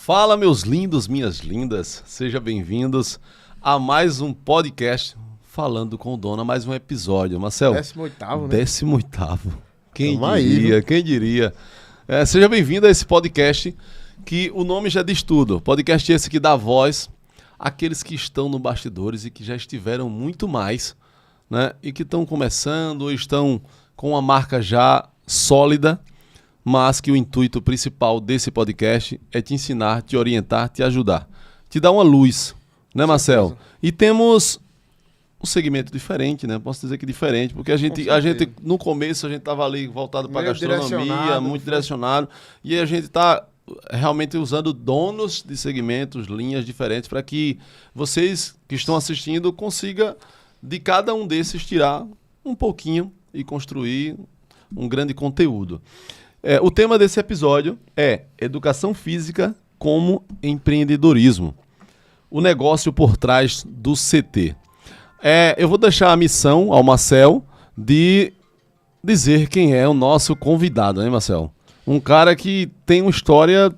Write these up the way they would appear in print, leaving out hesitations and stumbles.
Fala, meus lindos, minhas lindas, sejam bem-vindos a mais um podcast Falando com Dona, mais um episódio. Marcel, 18º, né? 18º. Quem diria, quem diria? Seja bem-vindo a esse podcast que o nome já diz tudo. Podcast esse que dá voz àqueles que estão no bastidores e que já estiveram muito mais, né? E que estão começando ou estão com uma marca já sólida, mas que o intuito principal desse podcast é te ensinar, te orientar, te ajudar, te dar uma luz, né, Marcel? E temos um segmento diferente, né? Posso dizer que diferente, porque a gente no começo, a gente estava ali voltado para a gastronomia, muito direcionado, e a gente está realmente usando donos de segmentos, linhas diferentes, para que vocês que estão assistindo consigam, de cada um desses, tirar um pouquinho e construir um grande conteúdo. O tema desse episódio é Educação Física como Empreendedorismo. O negócio por trás do CT. Eu vou deixar a missão ao Marcel de dizer quem é o nosso convidado, né, Marcel? Um cara que tem uma história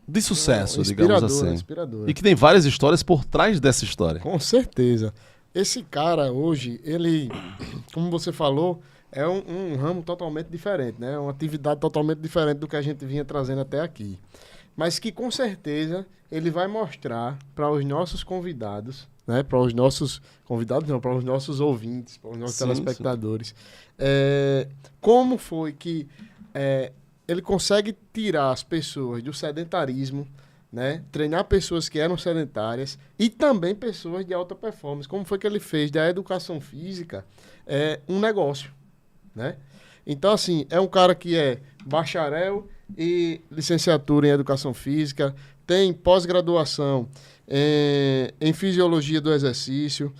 de sucesso, digamos assim. Inspirador. E que tem várias histórias por trás dessa história. Com certeza. Esse cara hoje, ele, como você falou, é um ramo totalmente diferente, né? Uma atividade totalmente diferente do que a gente vinha trazendo até aqui. Mas que, com certeza, ele vai mostrar para os nossos convidados, né? Para os nossos convidados, não, para os nossos ouvintes, para os nossos telespectadores, como foi que ele consegue tirar as pessoas do sedentarismo, né? Treinar pessoas que eram sedentárias e também pessoas de alta performance. Como foi que ele fez da educação física um negócio, né? Então, assim, é um cara que é bacharel e licenciatura em educação física, tem pós-graduação em fisiologia do exercício,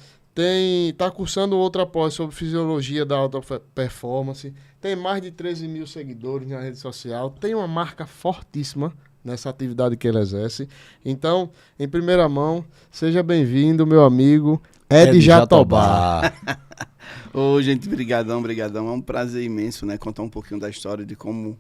está cursando outra pós sobre fisiologia da alta performance, tem mais de 13 mil seguidores na rede social, tem uma marca fortíssima nessa atividade que ele exerce. Então, em primeira mão, seja bem-vindo, meu amigo Ed Jatobá. Ô, gente, brigadão. É um prazer imenso, né, contar um pouquinho da história de como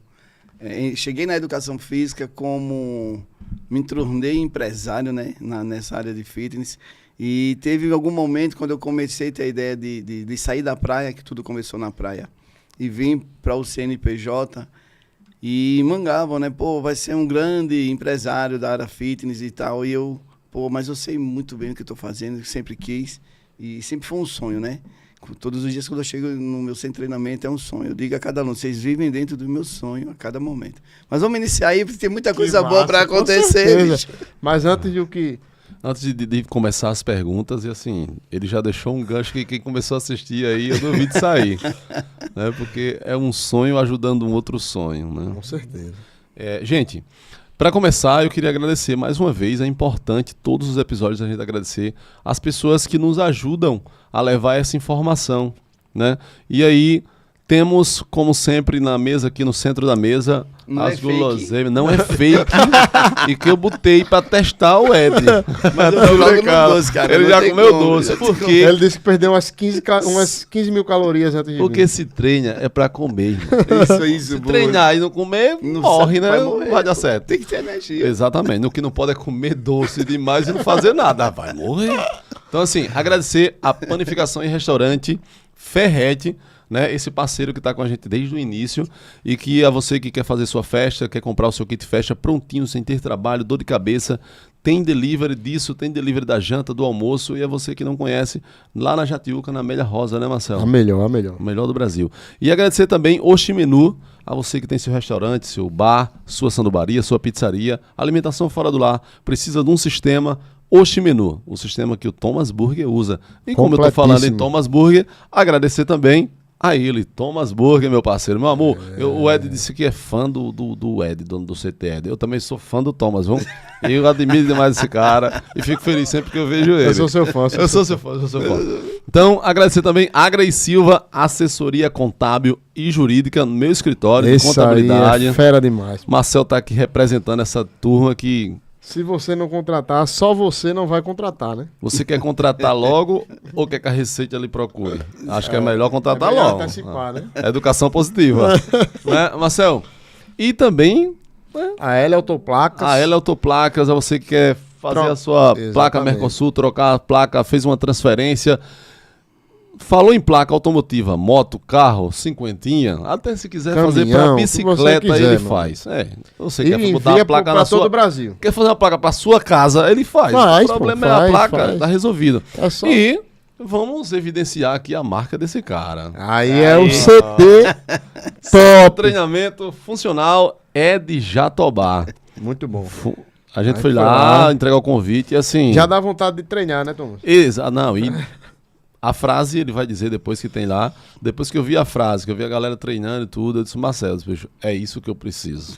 cheguei na educação física, como me tornei empresário, né, nessa área de fitness. E teve algum momento quando eu comecei a ter a ideia de sair da praia, que tudo começou na praia, e vim para o CNPJ e mangavam, né, vai ser um grande empresário da área fitness e tal. E eu, mas eu sei muito bem o que eu estou fazendo, sempre quis, e sempre foi um sonho, né? Todos os dias quando eu chego no meu centro de treinamento é um sonho. Eu digo a cada aluno, vocês vivem dentro do meu sonho a cada momento. Mas vamos iniciar aí, porque tem muita coisa boa para acontecer. Mas antes de começar as perguntas, e assim, ele já deixou um gancho que quem começou a assistir aí, eu duvido sair. Né? Porque é um sonho ajudando um outro sonho. Né? Com certeza. Gente, para começar, eu queria agradecer mais uma vez. É importante, todos os episódios, a gente agradecer as pessoas que nos ajudam a levar essa informação, né? E aí, temos, como sempre, na mesa, aqui no centro da mesa, as guloseimas. Não é fake. E que eu botei pra testar o Ed. Mas eu jogo no doce, cara. Ele já comeu doce. Porque ele disse que perdeu umas 15 mil calorias antes de porque mim. se treina é pra comer. Isso. Se treinar e não comer, morre, né? Não vai dar certo. Tem que ter energia. Exatamente. O que não pode é comer doce demais e não fazer nada. Vai morrer. Então, assim, agradecer a Panificação e Restaurante Ferrete, né, esse parceiro que está com a gente desde o início, e que a você que quer fazer sua festa, quer comprar o seu kit festa prontinho, sem ter trabalho, dor de cabeça, tem delivery disso, tem delivery da janta, do almoço, e é você que não conhece, lá na Jatiuca, na Amélia Rosa, né, Marcelo? A melhor. O melhor do Brasil. E agradecer também Oxi Menu, a você que tem seu restaurante, seu bar, sua sandubaria, sua pizzaria, alimentação fora do lar, precisa de um sistema Oxi Menu, o sistema que o Thomas Burger usa. E como eu estou falando em Thomas Burger, agradecer também a ele, Thomas Burger, meu parceiro, meu amor. O Ed disse que é fã do Ed, dono do CT Ed. Eu também sou fã do Thomas, vamos? Eu admiro demais esse cara e fico feliz sempre que eu vejo ele. Eu sou seu fã. Eu sou seu fã. Então, agradecer também a Grace Silva, assessoria contábil e jurídica no meu escritório de contabilidade. Aí é fera demais. Marcel tá aqui representando essa turma que... Se você não contratar, só você não vai contratar, né? Você quer contratar logo ou quer que a Receita lhe procure? Acho que é melhor contratar logo. Antecipar, né? Educação positiva. Né, Marcel? E também A L Autoplacas. A L Autoplacas, é você que quer fazer a sua placa Mercosul, trocar a placa, fez uma transferência. Falou em placa automotiva, moto, carro, cinquentinha, até se quiser Caminhão, fazer para bicicleta, quiser, ele mano. faz. Você E quer botar a placa na todo sua... o Brasil. Quer fazer uma placa para sua casa, ele faz. Faz, O problema pô, é a faz, placa, faz. tá resolvido. É só... E vamos evidenciar aqui a marca desse cara. Aí é o CD top. Treinamento funcional é de Jatobá. Muito bom. A gente Aí foi foi lá lá. entregar o convite e assim... Já dá vontade de treinar, né, Thomas? Não, e a frase ele vai dizer depois que tem lá, depois que eu vi a frase, que eu vi a galera treinando e tudo, eu disse, Marcelo, bicho, é isso que eu preciso.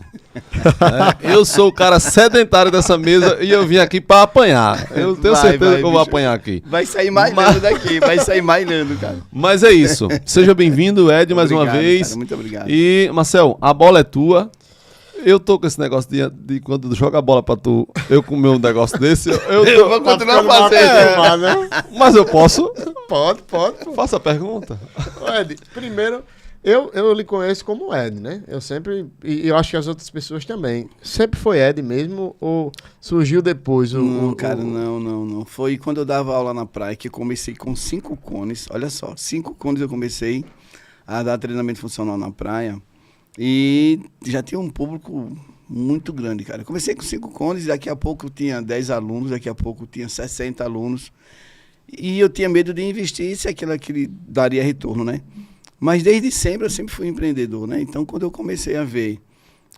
Eu sou o cara sedentário dessa mesa e eu vim aqui pra apanhar. Eu tenho certeza que eu vou apanhar aqui. Vai sair mailhando daqui, vai sair mailhando, cara. Mas é isso. Seja bem-vindo, Ed, mais uma Obrigado, vez. cara, muito obrigado. E, Marcel, a bola é tua. Eu tô com esse negócio de quando joga a bola pra tu, eu com o meu negócio desse, Eu vou continuar fazendo. Né? mas eu posso. Pode. Faça a pergunta. Ed, primeiro, eu lhe conheço como Ed, né? Eu sempre, e eu acho que as outras pessoas também. Sempre foi Ed mesmo ou surgiu depois? Não, cara, não. Foi quando eu dava aula na praia que eu comecei com 5 cones. Olha só, 5 cones eu comecei a dar treinamento funcional na praia. E já tinha um público muito grande, cara. Eu comecei com 5 cones, daqui a pouco eu tinha 10 alunos, daqui a pouco eu tinha 60 alunos. E eu tinha medo de investir se aquilo daria retorno, né? Mas desde sempre eu sempre fui empreendedor, né? Então quando eu comecei a ver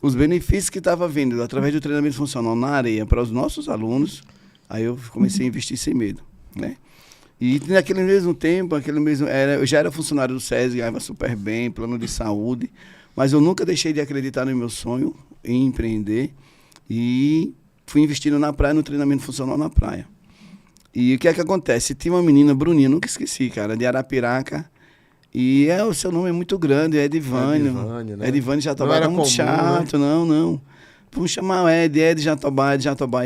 os benefícios que estava vendo através do treinamento funcional na areia para os nossos alunos, aí eu comecei a investir sem medo, né? E naquele mesmo tempo, eu já era funcionário do SESI, ganhava super bem, plano de saúde, mas eu nunca deixei de acreditar no meu sonho em empreender e fui investindo na praia, no treinamento funcional na praia. E o que é que acontece? Tinha uma menina, Bruninha, nunca esqueci, cara, de Arapiraca, e o seu nome é muito grande, é Edivânio. Né? Edivânio Jatobá, era muito chato, né? Não. Vamos chamar o Ed Jatobá,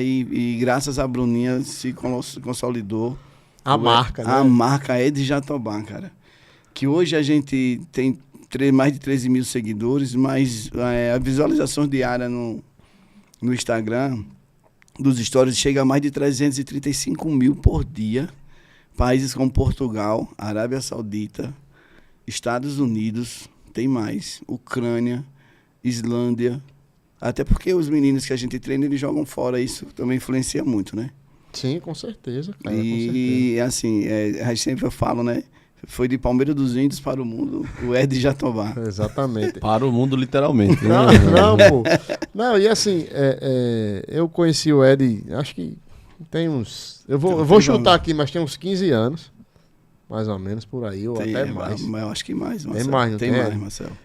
e graças a Bruninha se consolidou. A marca, né? A marca Ed Jatobá, cara. Que hoje a gente tem mais de 13 mil seguidores, mas a visualização diária no Instagram dos stories chega a mais de 335 mil por dia. Países como Portugal, Arábia Saudita, Estados Unidos, tem mais, Ucrânia, Islândia. Até porque os meninos que a gente treina, eles jogam fora, isso também influencia muito, né? Sim, com certeza, cara, e assim, a gente sempre fala, né? Foi de Palmeira dos Índios para o mundo, o Ed Jatobá. Exatamente. Para o mundo, literalmente. Não, pô. Não, e assim, eu conheci o Ed, acho que tem uns... Eu vou chutar aqui, mas tem uns 15 anos. Mais ou menos, por aí, ou até mais. Mas eu acho que mais, Marcelo. Tem mais, não tem? Tem mais, Marcelo.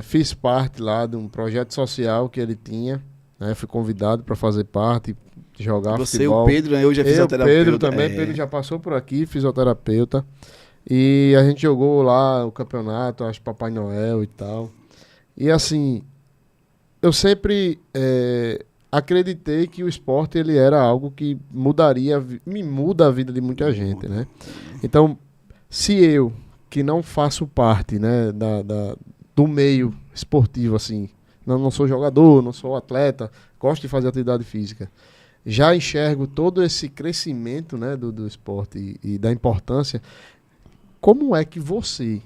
Fiz parte lá de um projeto social que ele tinha, né? Fui convidado para fazer parte, jogar futebol. Você e o Pedro, eu já fisioterapeuta. Pedro também, Pedro já passou por aqui, fisioterapeuta. E a gente jogou lá o campeonato, acho Papai Noel e tal. E assim, eu sempre acreditei que o esporte ele era algo que me muda a vida de muita gente, né? Então, se eu, que não faço parte, né, do meio esportivo, assim, não sou jogador, não sou atleta, gosto de fazer atividade física, já enxergo todo esse crescimento, né, do esporte e da importância. Como é que você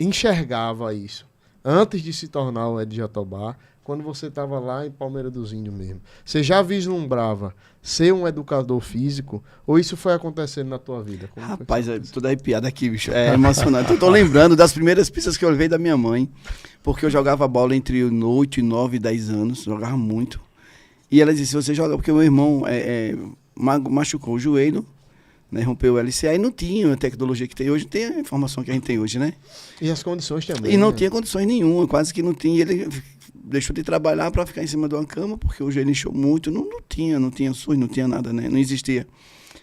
enxergava isso antes de se tornar o Ed Jatobá, quando você estava lá em Palmeira dos Índios mesmo? Você já vislumbrava ser um educador físico ou isso foi acontecendo na tua vida? Rapaz, eu tô arrepiado aqui, bicho. É emocionante. Eu tô lembrando das primeiras pistas que eu levei da minha mãe, porque eu jogava bola entre 8, 9 e 10 anos, jogava muito. E ela disse, você joga porque meu irmão machucou o joelho, né, rompeu o LCA e não tinha a tecnologia que tem hoje, tem a informação que a gente tem hoje, né? E as condições também. E não tinha condições nenhuma, quase que não tinha. Ele deixou de trabalhar para ficar em cima de uma cama, porque o joelho inchou muito, não tinha SUS, não tinha nada, né? Não existia.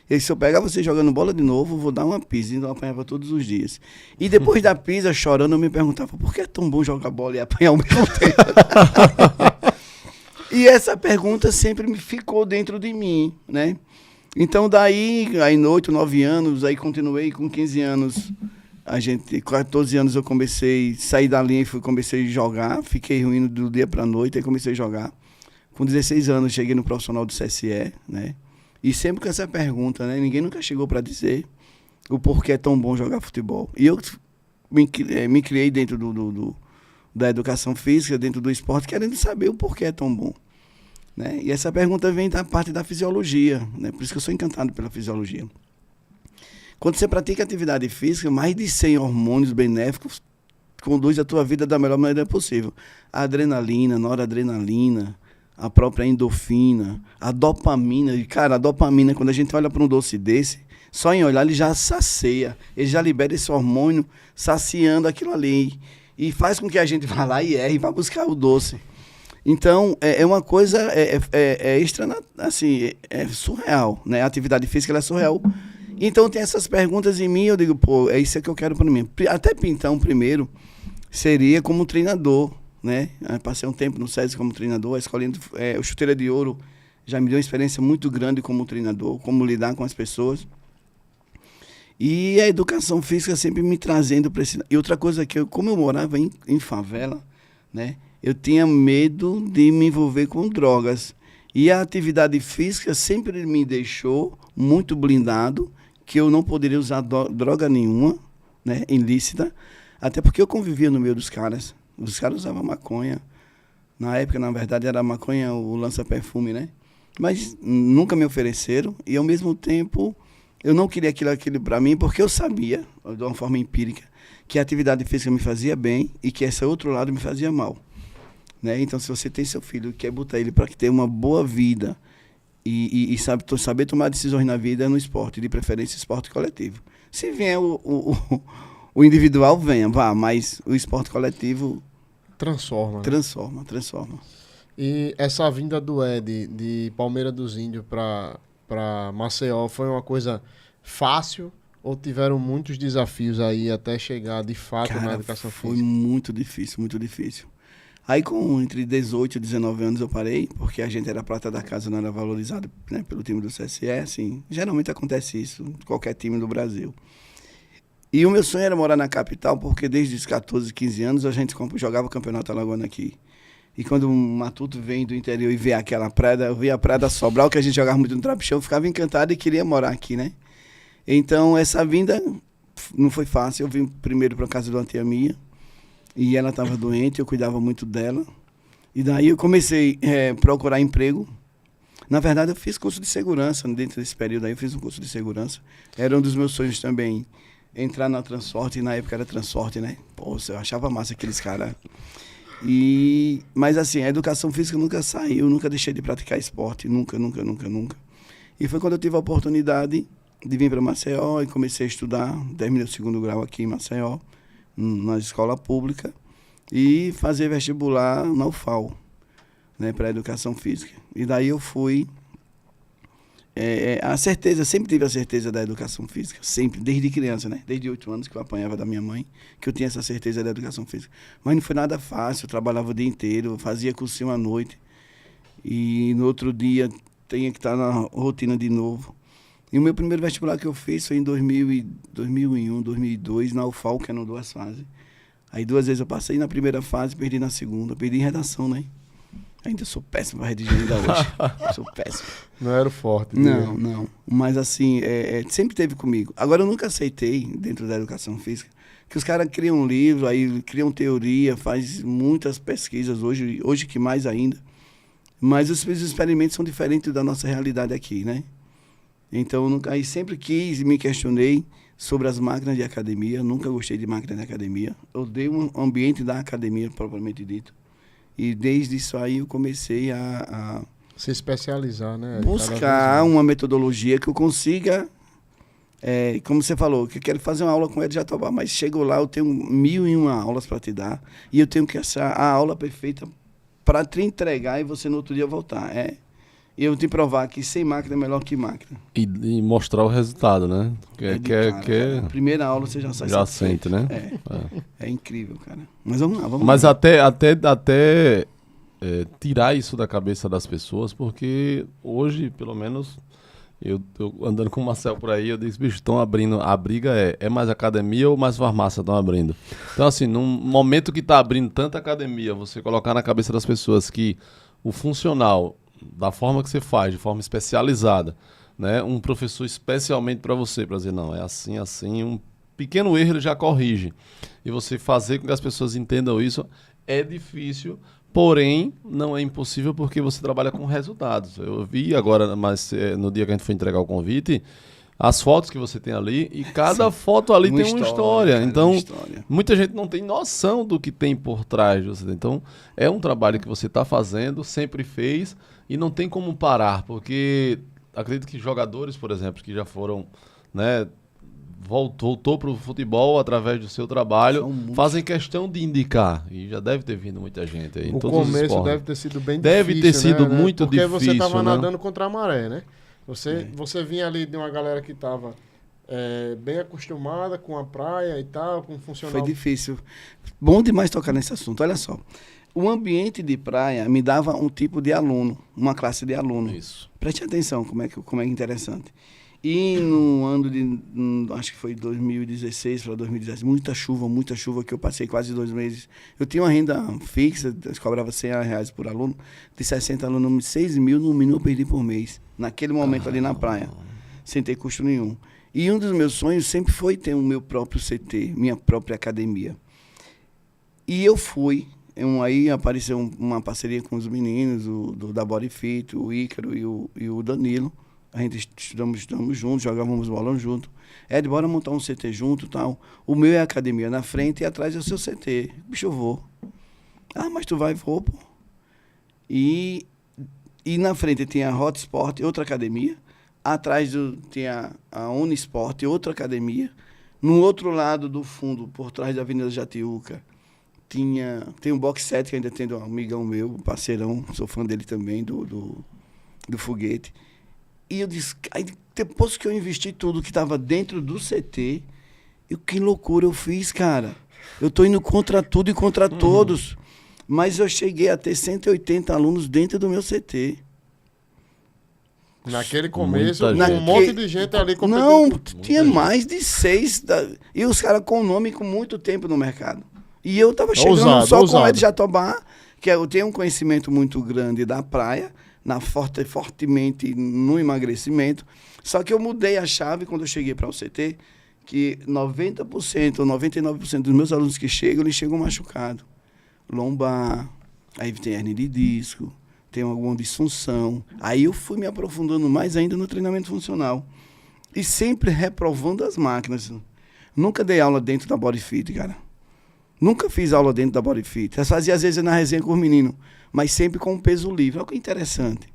E se eu pegar você jogando bola de novo, vou dar uma pisa, então eu apanhava todos os dias. E depois da pisa, chorando, eu me perguntava, por que é tão bom jogar bola e apanhar ao mesmo tempo? E essa pergunta sempre me ficou dentro de mim, né? Então daí, aí 8, 9 anos, aí continuei com 15 anos, Com 14 anos eu saí da linha e comecei a jogar, fiquei ruim do dia para a noite, aí comecei a jogar. Com 16 anos cheguei no profissional do CSE, né? E sempre com essa pergunta, né? Ninguém nunca chegou para dizer o porquê é tão bom jogar futebol. E eu me criei dentro da educação física, dentro do esporte, querendo saber o porquê é tão bom. Né? E essa pergunta vem da parte da fisiologia, né? Por isso que eu sou encantado pela fisiologia. Quando você pratica atividade física, mais de 100 hormônios benéficos conduz a tua vida da melhor maneira possível. A adrenalina, a noradrenalina, a própria endorfina, a dopamina. E, cara, a dopamina, quando a gente olha para um doce desse, só em olhar ele já sacia, ele já libera esse hormônio saciando aquilo ali. E faz com que a gente vá lá e erre e vá buscar o doce. Então, é uma coisa extra, assim, é surreal, né? A atividade física ela é surreal. Então, tem essas perguntas em mim, eu digo, pô, é isso que eu quero para mim. Até então, primeiro, seria como treinador, né? Eu passei um tempo no SESI como treinador, a escolinha, o Chuteira de Ouro já me deu uma experiência muito grande como treinador, como lidar com as pessoas. E a educação física sempre me trazendo para esse... E outra coisa que como eu morava em favela, né? Eu tinha medo de me envolver com drogas. E a atividade física sempre me deixou muito blindado, que eu não poderia usar droga nenhuma, né, ilícita, até porque eu convivia no meio dos caras. Os caras usavam maconha. Na época, na verdade, era maconha, o lança-perfume, né? Mas nunca me ofereceram. E, ao mesmo tempo, eu não queria aquilo para mim, porque eu sabia, de uma forma empírica, que a atividade física me fazia bem e que esse outro lado me fazia mal. Né? Então, se você tem seu filho e quer botar ele para ter uma boa vida e saber tomar decisões na vida no esporte, de preferência esporte coletivo. Se vier o individual, vá, mas o esporte coletivo transforma. Né? Transforma. E essa vinda do Ed de Palmeira dos Índios para Maceió foi uma coisa fácil ou tiveram muitos desafios aí até chegar de fato na educação física? Foi muito difícil, muito difícil. Aí, entre 18 e 19 anos, eu parei, porque a gente era prata da casa, não era valorizado, né, pelo time do CSE. Assim, geralmente acontece isso em qualquer time do Brasil. E o meu sonho era morar na capital, porque desde os 14, 15 anos a gente jogava o Campeonato Alagoano aqui. E quando um matuto vem do interior e vê aquela praia, eu via a praia da Sobral, que a gente jogava muito no trapichão, eu ficava encantado e queria morar aqui, né? Então, essa vinda não foi fácil. Eu vim primeiro para casa de uma tia minha, e ela estava doente, eu cuidava muito dela. E daí eu comecei a procurar emprego. Na verdade, eu fiz curso de segurança. Dentro desse período aí, eu fiz um curso de segurança. Era um dos meus sonhos também, entrar na Transorte. E na época era Transorte, né? Pô, eu achava massa aqueles caras. Mas assim, a educação física nunca saiu, nunca deixei de praticar esporte. Nunca. E foi quando eu tive a oportunidade de vir para Maceió e comecei a estudar. Terminei o 2º grau aqui em Maceió, na escola pública, e fazer vestibular na UFAL, né, para educação física. E daí eu fui, sempre tive a certeza da educação física, sempre, desde criança, né, desde 8 anos que eu apanhava da minha mãe, que eu tinha essa certeza da educação física. Mas não foi nada fácil, eu trabalhava o dia inteiro, fazia cursinho à noite, e no outro dia tinha que estar na rotina de novo. E o meu primeiro vestibular que eu fiz foi em 2001, 2002, na UFAL, que eram 2 fases. Aí 2 vezes eu passei na primeira fase, perdi na segunda. Perdi em redação, né? Ainda sou péssimo para redigir ainda hoje. Sou péssimo. Não era o forte. Não. Mas assim, sempre teve comigo. Agora, eu nunca aceitei, dentro da educação física, que os caras criam um livro, aí criam teoria, faz muitas pesquisas, hoje que mais ainda. Mas os experimentos são diferentes da nossa realidade aqui, né? Então, aí sempre quis e me questionei sobre as máquinas de academia. Nunca gostei de máquinas de academia. Eu odeio o ambiente da academia, propriamente dito. E desde isso aí eu comecei a se especializar, né? Buscar uma metodologia que eu consiga, como você falou, que eu quero fazer uma aula com ele já Jatobá, mas chego lá, eu tenho 1001 aulas para te dar, e eu tenho que achar a aula perfeita para te entregar e você no outro dia voltar. E eu te provar que sem máquina é melhor que máquina. E mostrar o resultado, né? A primeira aula você já sai. Já sente, né? É incrível, cara. Mas vamos lá, Mas até tirar isso da cabeça das pessoas, porque hoje, pelo menos, Eu andando com o Marcel por aí, eu disse, bicho, estão abrindo, a briga é mais academia ou mais farmácia estão abrindo? Então, assim, num momento que está abrindo tanta academia, você colocar na cabeça das pessoas que o funcional, da forma que você faz, de forma especializada, né, um professor especialmente para você, para dizer, não, é assim, assim, um pequeno erro ele já corrige. E você fazer com que as pessoas entendam isso é difícil. Porém, não é impossível porque você trabalha com resultados. Eu vi agora, mas no dia que a gente foi entregar o convite, as fotos que você tem ali, e cada foto ali tem uma história. Cara, então, muita gente não tem noção do que tem por trás de você. Então, é um trabalho que você está fazendo, sempre fez, e não tem como parar, porque acredito que jogadores, por exemplo, que já foram, né, voltou para o futebol através do seu trabalho, fazem questão de indicar. E já deve ter vindo muita gente aí. O começo deve ter sido bem difícil. Deve ter sido muito porque difícil. Porque você estava nadando contra a maré, né? Você vinha ali de uma galera que estava bem acostumada com a praia e tal, com funcional. Foi difícil. Bom demais tocar nesse assunto. Olha só. O ambiente de praia me dava um tipo de aluno, uma classe de aluno. Isso. Preste atenção como é interessante. E no ano de, acho que foi 2016 para 2017, muita chuva, que eu passei quase 2 meses. Eu tinha uma renda fixa, eu cobrava R$100 por aluno, de 60 alunos, 6 mil no mínimo eu perdi por mês, naquele momento ali na praia, sem ter custo nenhum. E um dos meus sonhos sempre foi ter o meu próprio CT, minha própria academia. E eu fui, aí apareceu uma parceria com os meninos, da Bodyfit, o Ícaro e o Danilo. A gente estudamos juntos, jogávamos bola junto. Bora montar um CT junto e tal. O meu é a academia na frente e atrás é o seu CT. Bicho, eu vou. Ah, mas tu vai? Vou, pô. E na frente tinha a Hotsport, outra academia. Atrás tinha a Unisport, outra academia. No outro lado do fundo, por trás da Avenida Jatiuca, tem um box set que ainda tem um amigão meu, parceirão, sou fã dele também, do Foguete. E eu disse, aí depois que eu investi tudo que estava dentro do CT, que loucura eu fiz, cara. Eu estou indo contra tudo e contra todos. Mas eu cheguei a ter 180 alunos dentro do meu CT. Naquele começo, um monte de gente ali competindo. Não, tinha mais de 6. E os caras com nome com muito tempo no mercado. E eu estava chegando só com o Ed Jatobá, que eu tenho um conhecimento muito grande da praia, fortemente no emagrecimento. Só que eu mudei a chave quando eu cheguei para o CT, que 90% ou 99% dos meus alunos que chegam, eles chegam machucados. Lombar, aí tem hernia de disco, tem alguma disfunção. Aí eu fui me aprofundando mais ainda no treinamento funcional. E sempre reprovando as máquinas. Nunca dei aula dentro da Bodyfit, cara. Nunca fiz aula dentro da Bodyfit. Eu fazia às vezes na resenha com os meninos, mas sempre com peso livre. Olha que interessante.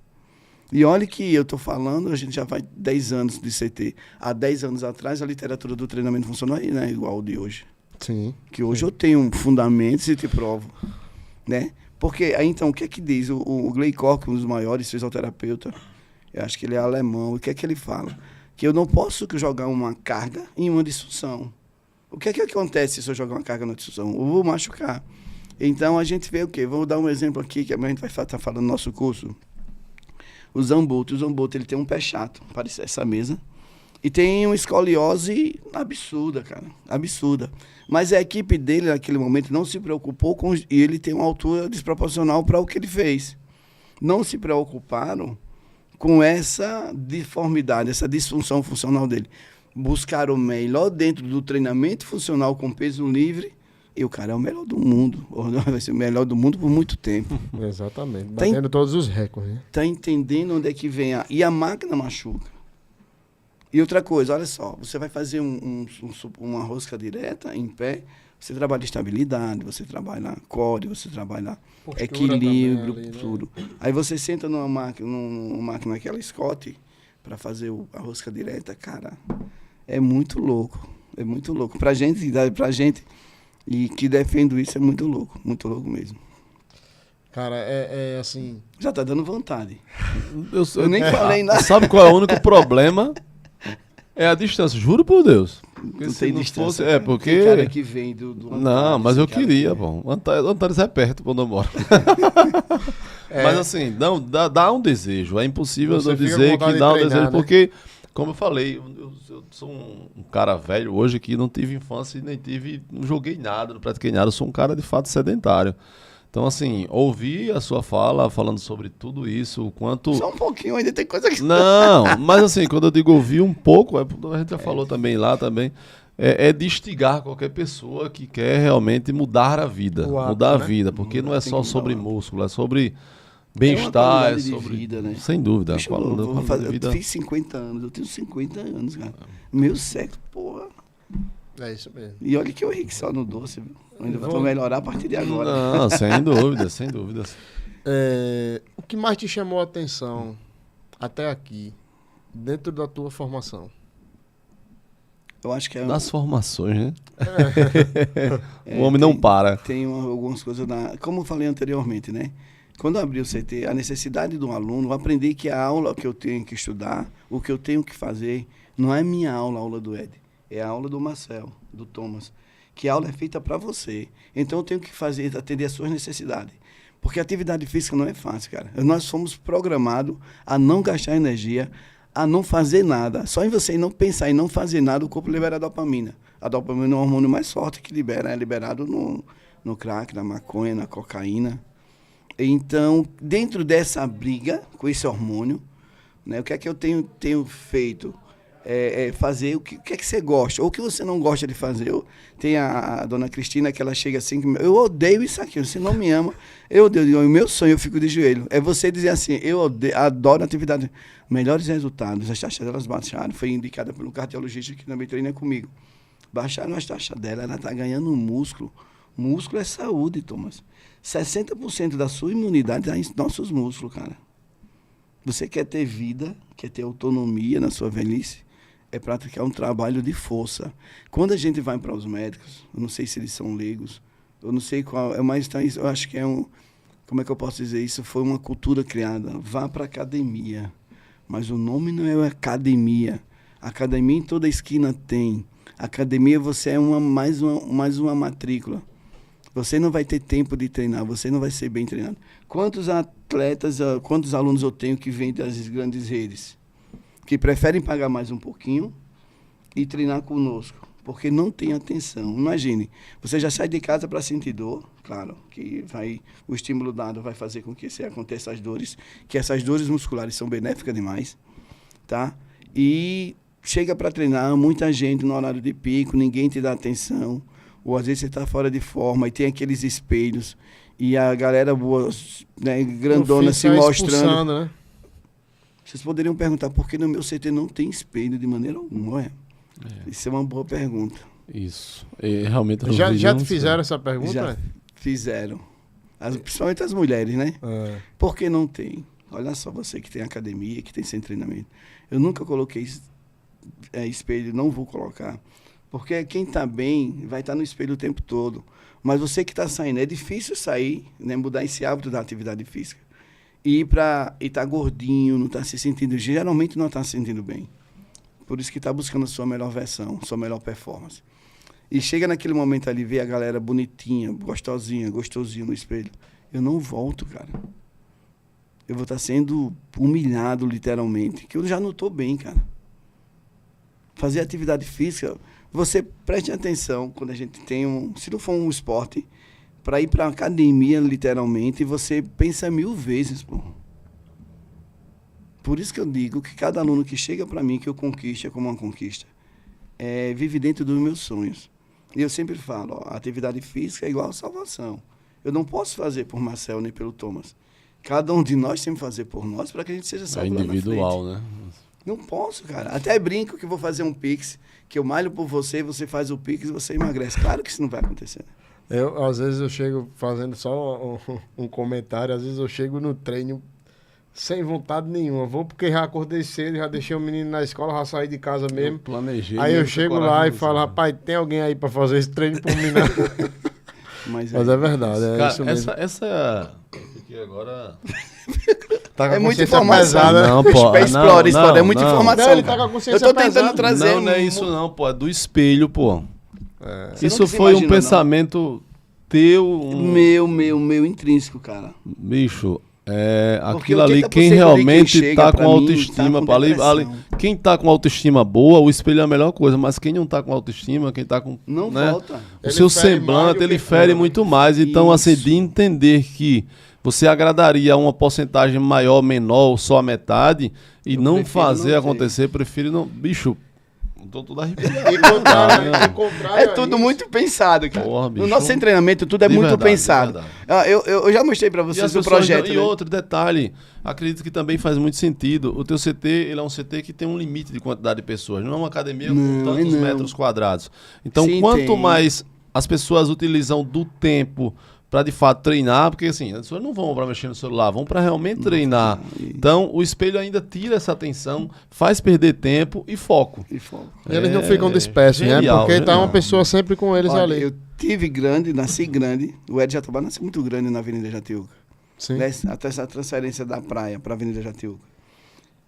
E olha que eu estou falando, a gente já vai 10 anos de CT. Há 10 anos atrás, a literatura do treinamento funcional não é igual ao de hoje. Sim. Que hoje eu tenho fundamentos e te provo. Né? Porque, aí, então, o que é que diz? O Gley Cork, um dos maiores fisioterapeutas, eu acho que ele é alemão, o que é que ele fala? Que eu não posso jogar uma carga em uma disfunção. O que é que acontece se eu jogar uma carga na disfunção? Eu vou machucar. Então, a gente vê o quê? Vou dar um exemplo aqui, que a gente vai estar falando no nosso curso. O Zambolt. O Zambolt, ele tem um pé chato, parece essa mesa, e tem uma escoliose absurda, cara. Absurda. Mas a equipe dele, naquele momento, não se preocupou com... E ele tem uma altura desproporcional para o que ele fez. Não se preocuparam com essa deformidade, essa disfunção funcional dele. Buscaram o melhor dentro do treinamento funcional com peso livre, e o cara é o melhor do mundo. Vai ser o melhor do mundo por muito tempo. Exatamente. Batendo todos os recordes. Né? Tá entendendo onde é que vem E a máquina machuca. E outra coisa, olha só. Você vai fazer uma rosca direta em pé, você trabalha estabilidade, você trabalha core, você trabalha postura equilíbrio, ali, tudo. Né? Aí você senta numa máquina aquela Scott, para fazer a rosca direta, cara, é muito louco. É muito louco. Pra gente, e que defendo isso, é muito louco mesmo. Cara, é assim... Já tá dando vontade. Eu nem falei nada. Sabe qual é o único problema? É a distância, juro por Deus. Não tem distância. É, porque... Tem cara que vem do Antares, não, mas eu queria, bom. Antares é perto quando eu moro. Mas assim, não, dá um desejo. É impossível não dizer que dá um desejo, né? Porque, como eu falei, eu sou um cara velho hoje que não tive infância e não joguei nada, não pratiquei nada. Eu sou um cara de fato sedentário. Então, assim, ouvir a sua fala falando sobre tudo isso, o quanto... Só um pouquinho, ainda tem coisa que... Não, mas assim, quando eu digo ouvir um pouco, a gente já falou também lá também, é de instigar qualquer pessoa que quer realmente mudar a vida. Mudar a vida, porque não é só sobre músculo, é sobre bem-estar, é sobre... vida, né? Sem dúvida. Bicho, eu fiz 50 anos, eu tenho 50 anos, cara. Meu sexo, porra. É isso mesmo. E olha que eu ri só no doce, viu? Eu ainda vou melhorar a partir de agora. Não, sem dúvida, sem dúvidas. O que mais te chamou a atenção até aqui, dentro da tua formação? Eu acho que é... Das formações, né? O homem não para. Tem algumas coisas... Como eu falei anteriormente, né? Quando eu abri o CT, a necessidade do aluno, eu aprendi que a aula que eu tenho que estudar, o que eu tenho que fazer, não é minha aula, a aula do Ed. É a aula do Marcel, do Thomas, que a aula é feita para você. Então eu tenho que atender às suas necessidades. Porque a atividade física não é fácil, cara. Nós fomos programados a não gastar energia, a não fazer nada. Só em você não pensar em não fazer nada, o corpo libera a dopamina. A dopamina é o hormônio mais forte que libera, é liberado no crack, na maconha, na cocaína. Então, dentro dessa briga com esse hormônio, né, o que é que eu tenho feito? Fazer o que é que você gosta, ou o que você não gosta de fazer. Tem a dona Cristina, que ela chega assim, eu odeio isso aqui, você não me ama, eu odeio, o meu sonho, eu fico de joelho. É você dizer assim, adoro atividade, melhores resultados, as taxas delas baixaram, foi indicada pelo cardiologista que também treina comigo. Baixaram as taxas dela, ela está ganhando músculo. Músculo é saúde, Thomas. 60% da sua imunidade está em nossos músculos, cara. Você quer ter vida, quer ter autonomia na sua velhice, é praticar um trabalho de força. Quando a gente vai para os médicos, eu não sei se eles são leigos, eu não sei qual, mas eu acho que como é que eu posso dizer isso? Foi uma cultura criada. Vá para a academia, mas o nome não é academia. Academia em toda esquina tem. Academia você é mais uma matrícula. Você não vai ter tempo de treinar, você não vai ser bem treinado. Quantos atletas, quantos alunos eu tenho que vêm das grandes redes? Que preferem pagar mais um pouquinho e treinar conosco, porque não tem atenção. Imagine, você já sai de casa para sentir dor, claro, que o estímulo dado vai fazer com que aconteça as dores, que essas dores musculares são benéficas demais, tá? E chega para treinar, muita gente no horário de pico, ninguém te dá atenção, ou às vezes você está fora de forma e tem aqueles espelhos e a galera boa, né, grandona se mostrando. Né? Vocês poderiam perguntar por que no meu CT não tem espelho de maneira alguma, Isso é uma boa pergunta. Isso. Realmente já te fizeram essa pergunta? Já fizeram. Principalmente as mulheres, né? Por que não tem? Olha só, você que tem academia, que tem sem treinamento. Eu nunca coloquei espelho, não vou colocar. Porque quem está bem vai estar no espelho o tempo todo. Mas você que está saindo, é difícil sair, né, mudar esse hábito da atividade física. E estar gordinho, não estar se sentindo, geralmente não está se sentindo bem. Por isso que está buscando a sua melhor versão, sua melhor performance. E chega naquele momento ali, vê a galera bonitinha, gostosinha no espelho. Eu não volto, cara. Eu vou estar sendo humilhado, literalmente, que eu já não estou bem, cara. Fazer atividade física, você preste atenção quando a gente tem se não for um esporte, para ir para a academia, literalmente, você pensa 1000 vezes, pô. Por isso que eu digo que cada aluno que chega para mim, que eu conquisto, é como uma conquista, vive dentro dos meus sonhos. E eu sempre falo, a atividade física é igual a salvação. Eu não posso fazer por Marcel nem pelo Thomas. Cada um de nós tem que fazer por nós para que a gente seja salvo lá na frente. É individual, né? Não posso, cara. Até brinco que vou fazer um Pix, que eu malho por você, você faz o Pix e você emagrece. Claro que isso não vai acontecer. Às vezes eu chego fazendo só um comentário, às vezes eu chego no treino sem vontade nenhuma. Vou porque já acordei cedo, já deixei o menino na escola, já saí de casa mesmo. Eu planejei. Aí eu chego lá e falo, rapaz, tem alguém aí para fazer esse treino por mim? Mas é verdade, cara, isso mesmo. Essa aqui agora... Tá com a É muita consciência informação. pesada. Não, pô. Explora, é muita não. informação. Não, ele tá cara. com a consciência Eu tô tentando pesada. trazer. Não é isso não, pô. É do espelho, pô. Você Isso nunca se foi um imaginou, não? pensamento teu. Meu intrínseco, cara. Bicho, Porque aquilo ali, 80% quem de realmente quem chega tá com pra mim autoestima, tá com ali, depressão. quem tá com autoestima boa, o espelho é a melhor coisa, mas quem não tá com autoestima, quem tá com. Não né, volta. o Ele seu fere mais semblante, do ele que fere cura. muito mais. Então, assim, Isso. de entender que você agradaria a uma porcentagem maior, menor, ou só a metade, e Eu não prefiro fazer não acontecer, prefiro não. Bicho, tô tudo arrepiado. E contrário É a tudo isso, muito pensado, cara. Porra, bicho. No nosso treinamento, tudo é De muito verdade, pensado. de verdade. Eu já mostrei pra E vocês as o pessoas projeto. não- E né? outro detalhe, acredito que também faz muito sentido. O teu CT, ele é um CT que tem um limite de quantidade de pessoas. Não é uma academia Não, com tantos não. metros quadrados. Então, Sim, quanto tem. mais as pessoas utilizam do tempo para de fato treinar, porque assim, as pessoas não vão para mexer no celular, vão para realmente treinar. Então, o espelho ainda tira essa atenção, faz perder tempo e foco. E foco. Eles não ficam dispersos, né? genial, Porque tá genial. uma pessoa sempre com eles Olha, ali. eu tive grande, nasci grande. O Ed Jatobá nasceu muito grande na Avenida Jatiuca. Sim. Né? Até essa transferência da praia para a Avenida Jatiuca.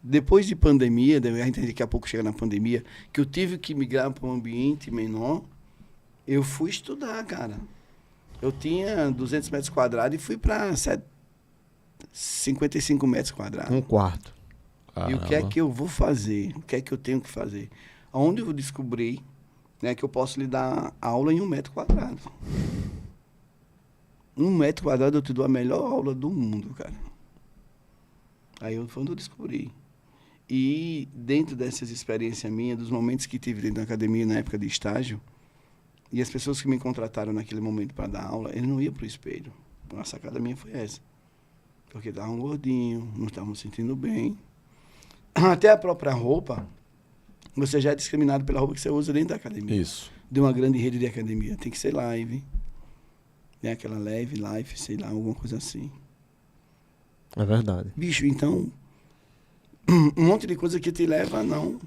Depois de pandemia, a gente daqui a pouco chega na pandemia, que eu tive que migrar para um ambiente menor, eu fui estudar, cara. Eu tinha 200 metros quadrados e fui para 55 metros quadrados. Um quarto. E o que é que eu vou fazer? O que é que eu tenho que fazer? Onde eu descobri, né, que eu posso lhe dar aula em 1 metro quadrado. 1 metro quadrado eu te dou a melhor aula do mundo, cara. Aí foi onde eu descobri. E dentro dessas experiências minhas, dos momentos que tive dentro da academia na época de estágio, e as pessoas que me contrataram naquele momento para dar aula, eles não iam para o espelho. A sacada minha foi essa. Porque estavam gordinhos, não estavam se sentindo bem. Até a própria roupa, você já é discriminado pela roupa que você usa dentro da academia. Isso. De uma grande rede de academia. Tem que ser live. Né? Aquela leve, life, sei lá, alguma coisa assim. É verdade. Bicho, então, um monte de coisa que te leva a não...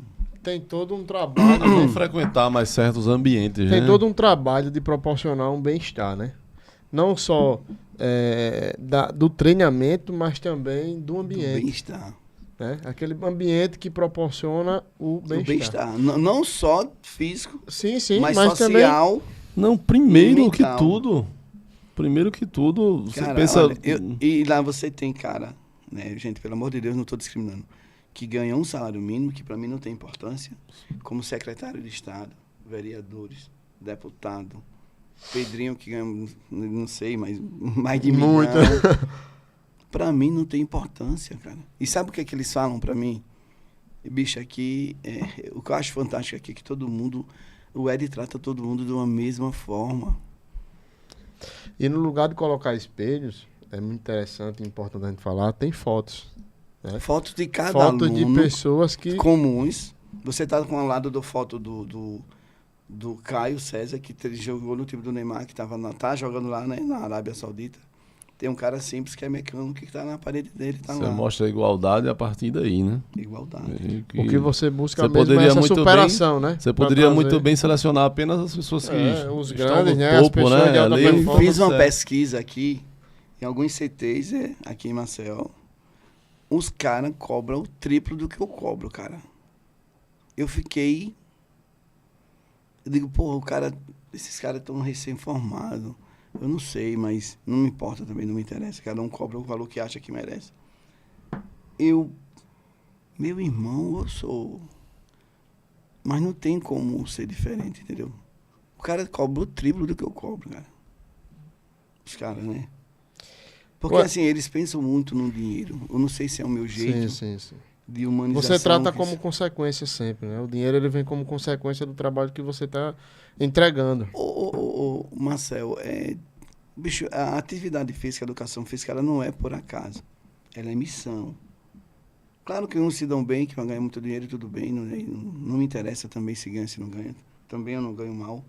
Tem todo um trabalho, Não né? frequentar mais certos ambientes, Tem né? todo um trabalho de proporcionar um bem-estar, né? Não só do treinamento, mas também do ambiente. Bem-estar. Né? Aquele ambiente que proporciona o O bem-estar. bem-estar. Não só físico, Sim, sim, mas também... social. Não, primeiro que Mental. tudo. Primeiro que tudo, você Cara, pensa. olha, e lá você tem cara, né, gente, pelo amor de Deus, não estou discriminando, que ganha um salário mínimo, que para mim não tem importância, como secretário de Estado, vereadores, deputado, Pedrinho que ganha, não sei, mas mais de milhão. Muito. Para mim não tem importância, cara. E sabe o que é que eles falam para mim? Bicho, aqui, o que eu acho fantástico aqui é que todo mundo, o Ed trata todo mundo de uma mesma forma. E no lugar de colocar espelhos, é muito interessante e importante a gente falar, tem fotos. Né? Fotos de cada Fotos aluno. de pessoas que... comuns. Você tá com ao lado do foto do Caio César, que jogou no time do Neymar, que tá jogando lá, né, na Arábia Saudita. Tem um cara simples que é mecânico, que tá na parede dele, tá Você lá. mostra a igualdade a partir daí, né? Igualdade. O que você busca Você mesmo é poderia essa muito superação, né? Você Pra poderia trazer- muito bem selecionar apenas as pessoas que os estão grandes, no né? As topo, pessoas né? de alta Ali, performance. Fiz uma é. pesquisa aqui, em alguns CTs, aqui em Maceió. Os caras cobram o triplo do que eu cobro, cara. Eu fiquei... Eu digo, porra, esses caras estão recém-formados. Eu não sei, mas não me importa também, não me interessa. Cada um cobra o valor que acha que merece. Meu irmão, eu sou... Mas não tem como ser diferente, entendeu? O cara cobra o triplo do que eu cobro, cara. Os caras, né? Porque, Ué. assim, eles pensam muito no dinheiro. Eu não sei se é o meu jeito Sim. de humanização. Você trata que como consequência sempre, né? O dinheiro ele vem como consequência do trabalho que você está entregando. Ô, Marcel, bicho, a atividade física, a educação física, ela não é por acaso. Ela é missão. Claro que uns se dão bem, que vão ganhar muito dinheiro e tudo bem. Não me interessa também se ganha, se não ganha. Também eu não ganho mal.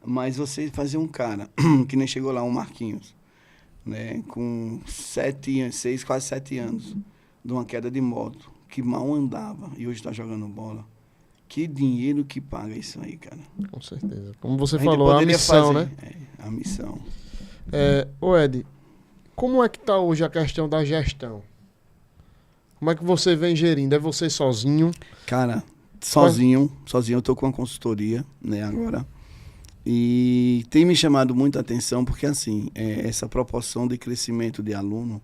Mas você fazer um cara, que nem chegou lá, um Marquinhos, né, com 6, quase 7 anos, de uma queda de moto, que mal andava e hoje está jogando bola. Que dinheiro que paga isso aí, cara. Com certeza. Como você A gente falou, é a poderia missão, fazer- né? a missão. Ô Ed, como é que está hoje a questão da gestão? Como é que você vem gerindo? É você sozinho? Cara, sozinho eu tô com uma consultoria, né, agora. E tem me chamado muita atenção porque, assim, essa proporção de crescimento de aluno,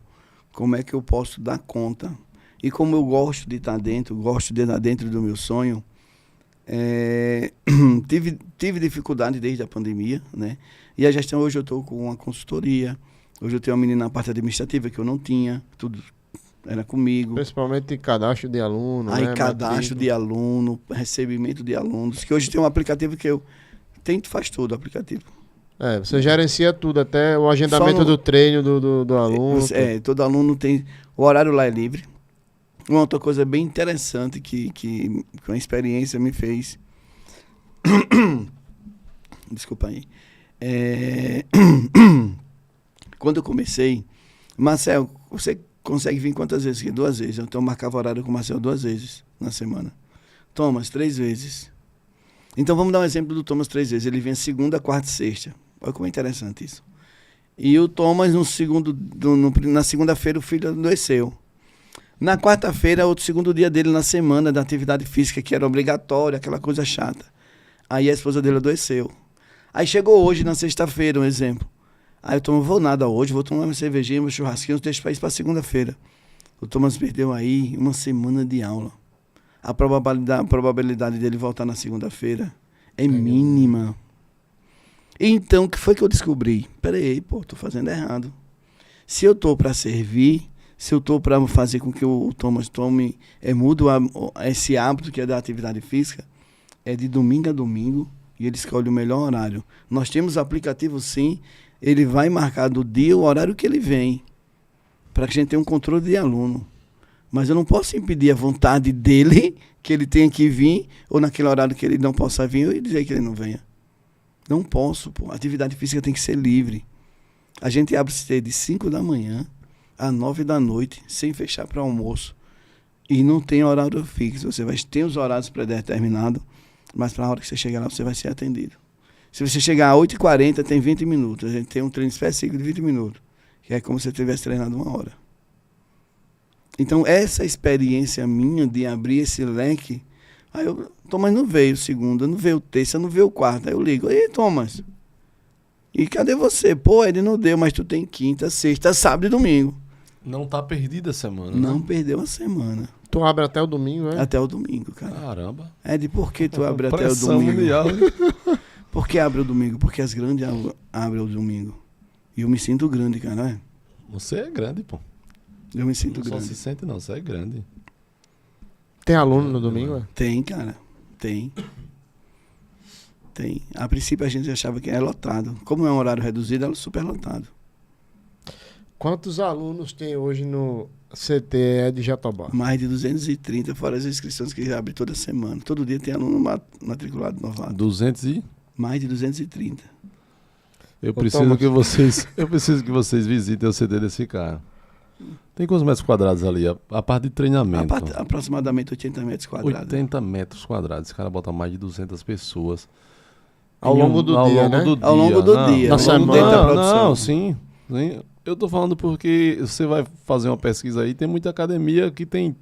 como é que eu posso dar conta? E como eu gosto de estar dentro, gosto de estar dentro do meu sonho, tive dificuldade desde a pandemia, né? E a gestão, hoje eu estou com uma consultoria, hoje eu tenho uma menina na parte administrativa que eu não tinha, tudo era comigo. Principalmente cadastro de aluno, Aí né? cadastro de aluno, recebimento de alunos, que hoje tem um aplicativo que eu tento, faz tudo o aplicativo. Você gerencia tudo, até o agendamento do treino do aluno. Todo aluno tem, o horário lá é livre. Uma outra coisa bem interessante que a experiência me fez. Desculpa aí. Quando eu comecei, Marcel, você consegue vir quantas vezes aqui? 2 vezes. Então eu marcava horário com o Marcel 2 vezes na semana. Thomas, 3 vezes. Então vamos dar um exemplo do Thomas 3 vezes. Ele vinha segunda, quarta e sexta. Olha como é interessante isso. E o Thomas, na segunda-feira, o filho adoeceu. Na quarta-feira, outro segundo dia dele na semana da atividade física, que era obrigatória, aquela coisa chata. Aí a esposa dele adoeceu. Aí chegou hoje, na sexta-feira, um exemplo. Aí eu não vou nada hoje, vou tomar uma cervejinha, meu churrasquinho, deixo para ir para segunda-feira. O Thomas perdeu aí uma semana de aula. A probabilidade dele voltar na segunda-feira é mínima. Então, o que foi que eu descobri? Peraí, tô fazendo errado. Se eu tô para servir, se eu tô para fazer com que o Thomas tome, mudo esse hábito que é da atividade física, é de domingo a domingo e ele escolhe o melhor horário. Nós temos aplicativo, sim, ele vai marcar do dia o horário que ele vem, para que a gente tenha um controle de aluno. Mas eu não posso impedir a vontade dele, que ele tenha que vir, ou naquele horário que ele não possa vir, e dizer que ele não venha. Não posso, pô. A atividade física tem que ser livre. A gente abre de 5 da manhã às 9 da noite, sem fechar para almoço. E não tem horário fixo. Você vai ter os horários pré-determinados, mas para a hora que você chegar lá, você vai ser atendido. Se você chegar às 8h40, tem 20 minutos. A gente tem um treino específico de 20 minutos, que é como se você tivesse treinado 1 hora. Então, essa experiência minha de abrir esse leque, aí eu, Thomas não veio segunda, não veio terça, não veio quarta. Aí eu ligo, ei, Thomas, e cadê você? Pô, ele não deu, mas tu tem quinta, sexta, sábado e domingo. Não tá perdida a semana, Não né? perdeu a semana. Tu abre até o domingo, né? Até o domingo, cara. Caramba. Por que tu abre até o Pressão domingo? mundial. Por que abre o domingo? Porque as grandes abrem o domingo. E eu me sinto grande, cara, né? Você é grande, pô. Eu me sinto Não só grande. se sente não, você é grande. Tem aluno no domingo, Tem, cara. Tem. A princípio a gente achava que era lotado. Como é um horário reduzido, era super lotado. Quantos alunos tem hoje no CTE de Jatobá? Mais de 230, fora as inscrições que abre toda semana. Todo dia tem aluno matriculado novato. 200 e... Mais de 230. Eu preciso que vocês visitem o CD desse cara. Tem quantos metros quadrados ali? A parte de treinamento. Aproximadamente 80 metros quadrados. 80 metros quadrados. Esse cara bota mais de 200 pessoas. Ao longo do dia, né? Ao longo do dia. Na semana. Da produção. Não, sim. Eu tô falando porque você vai fazer uma pesquisa aí, tem muita academia que tem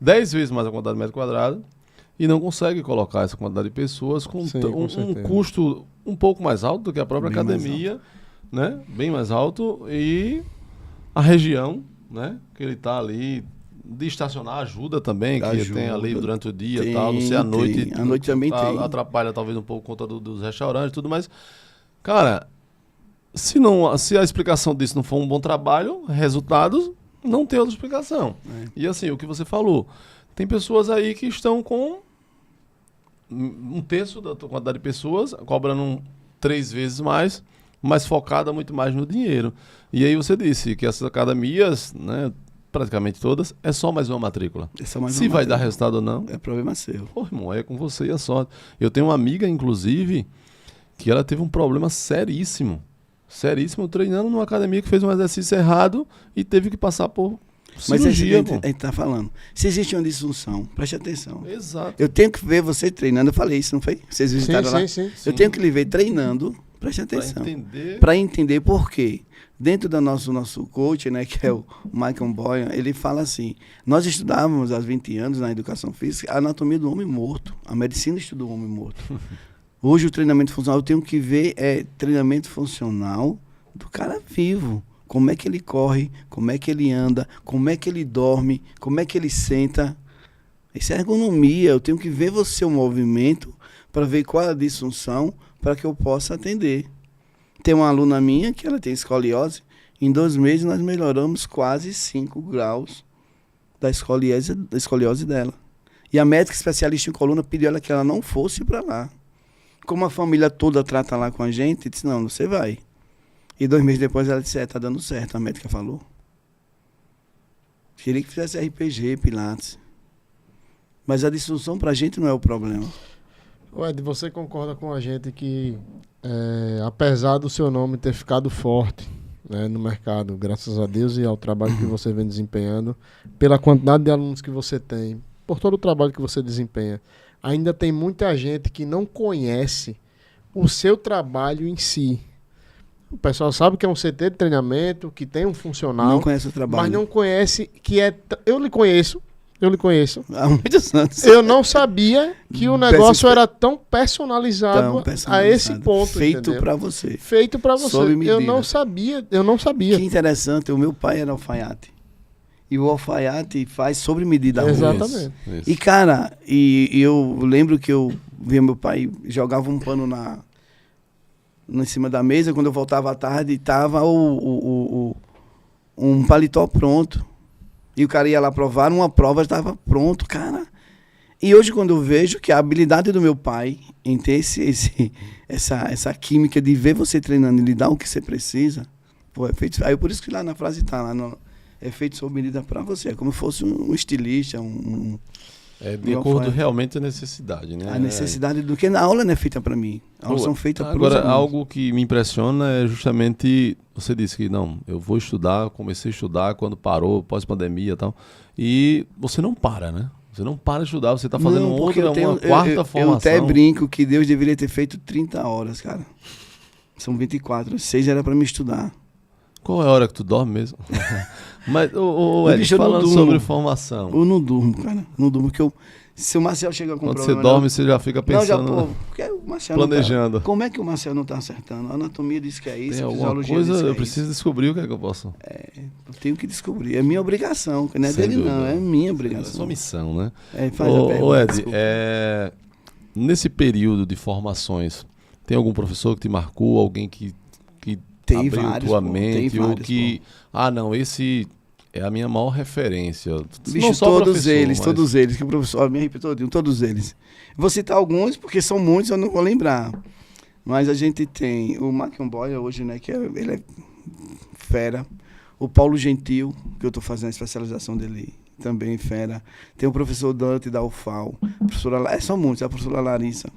10 vezes mais a quantidade de metro quadrado e não consegue colocar essa quantidade de pessoas com um custo um pouco mais alto do que a própria academia, né? Bem mais alto, e a região, né? Que ele tá ali, de estacionar ajuda também, que tem ali durante o dia e tal, não sei, à noite. À noite também tem. Atrapalha talvez um pouco por conta dos restaurantes e tudo mais. Cara, se a explicação disso não for um bom trabalho, resultados, não tem outra explicação. E assim, o que você falou, tem pessoas aí que estão com 1/3 da quantidade de pessoas, cobrando 3 vezes mais, mas focada muito mais no dinheiro. E aí você disse que essas academias, né, praticamente todas, é só mais uma matrícula. Se vai dar resultado ou não, é problema seu. Pô, irmão, é com você e a sorte. Eu tenho uma amiga, inclusive, que ela teve um problema seríssimo, treinando numa academia que fez um exercício errado e teve que passar por cirurgia. Mas a gente tá falando. Se existe uma disfunção, preste atenção. Exato. Eu tenho que ver você treinando. Eu falei isso, não foi? Vocês visitaram lá? Sim. Eu tenho que lhe ver treinando. Preste atenção. Para entender por quê. Dentro do nosso coach, né, que é o Michael Boyan, ele fala assim, nós estudávamos há 20 anos na educação física a anatomia do homem morto. A medicina estudou o homem morto. Hoje o treinamento funcional, eu tenho que ver treinamento funcional do cara vivo. Como é que ele corre, como é que ele anda, como é que ele dorme, como é que ele senta. Isso é ergonomia, eu tenho que ver o movimento para ver qual é a disfunção para que eu possa atender. Tem uma aluna minha que ela tem escoliose. Em 2 meses nós melhoramos quase 5 graus da escoliose dela. E a médica especialista em coluna pediu ela que ela não fosse para lá. Como a família toda trata lá com a gente, disse, não, você vai. E 2 meses depois ela disse, tá dando certo, a médica falou. Queria que fizesse RPG, Pilates. Mas a disfunção pra gente não é o problema. Ed, você concorda com a gente que, apesar do seu nome ter ficado forte, né, no mercado, graças a Deus e ao trabalho que você vem desempenhando, pela quantidade de alunos que você tem, por todo o trabalho que você desempenha, ainda tem muita gente que não conhece o seu trabalho em si. O pessoal sabe que é um CT de treinamento, que tem um funcional. Não conhece o trabalho. Mas não conhece que é... Eu lhe conheço. Há muitos anos. Eu não sabia que o negócio era tão personalizado, a esse ponto. Feito para você. Feito para você. Sob medida. Eu não sabia. Que interessante, o meu pai era alfaiate. E o alfaiate faz sob medida. Exatamente. Isso. E, cara, eu lembro que eu via meu pai, jogava um pano em cima da mesa, quando eu voltava à tarde, tava um paletó pronto. E o cara ia lá provar, uma prova estava pronto, cara. E hoje, quando eu vejo que a habilidade do meu pai em ter essa química de ver você treinando e lhe dar o que você precisa, pô, é feito. Aí por isso que lá na frase tá lá, é feito sob medida para você. É como se fosse um estilista, de acordo realmente com a necessidade, né? A necessidade do que na aula não é feita para mim. A aula são feitas para os Agora, alunos. algo que me impressiona é justamente, você disse que não, eu vou estudar, comecei a estudar quando parou, pós-pandemia e tal, e você não para, né? Você não para de estudar, você está fazendo uma quarta formação. Eu até brinco que Deus deveria ter feito 30 horas, cara. São 24, 6 era para me estudar. Qual é a hora que tu dorme mesmo? Mas, Ed, falando sobre formação. Eu não durmo, cara. Não durmo, porque se o Marcel chega com quando problema... Quando você dorme, você já fica pensando... Não, porque o Marcel planejando. Como é que o Marcel não está acertando? A anatomia diz que é isso, tem a alguma fisiologia coisa, diz que é eu preciso descobrir o que é que eu posso. Eu tenho que descobrir. É minha obrigação, não é Sem dele dúvida. não, é minha obrigação. É sua missão, né? Faz a pergunta, Ed, nesse período de formações, tem algum professor que te marcou, alguém que tem abriu vários, tua mente, ou vários, que... não, esse é a minha maior referência. Bicho, não só todos eles, que o professor me repetiu, todos eles. Vou citar alguns, porque são muitos, eu não vou lembrar. Mas a gente tem o Michael Boyan hoje, né, ele é fera. O Paulo Gentil, que eu estou fazendo a especialização dele, também fera. Tem o professor Dante da UFAL. São muitos, a professora Larissa.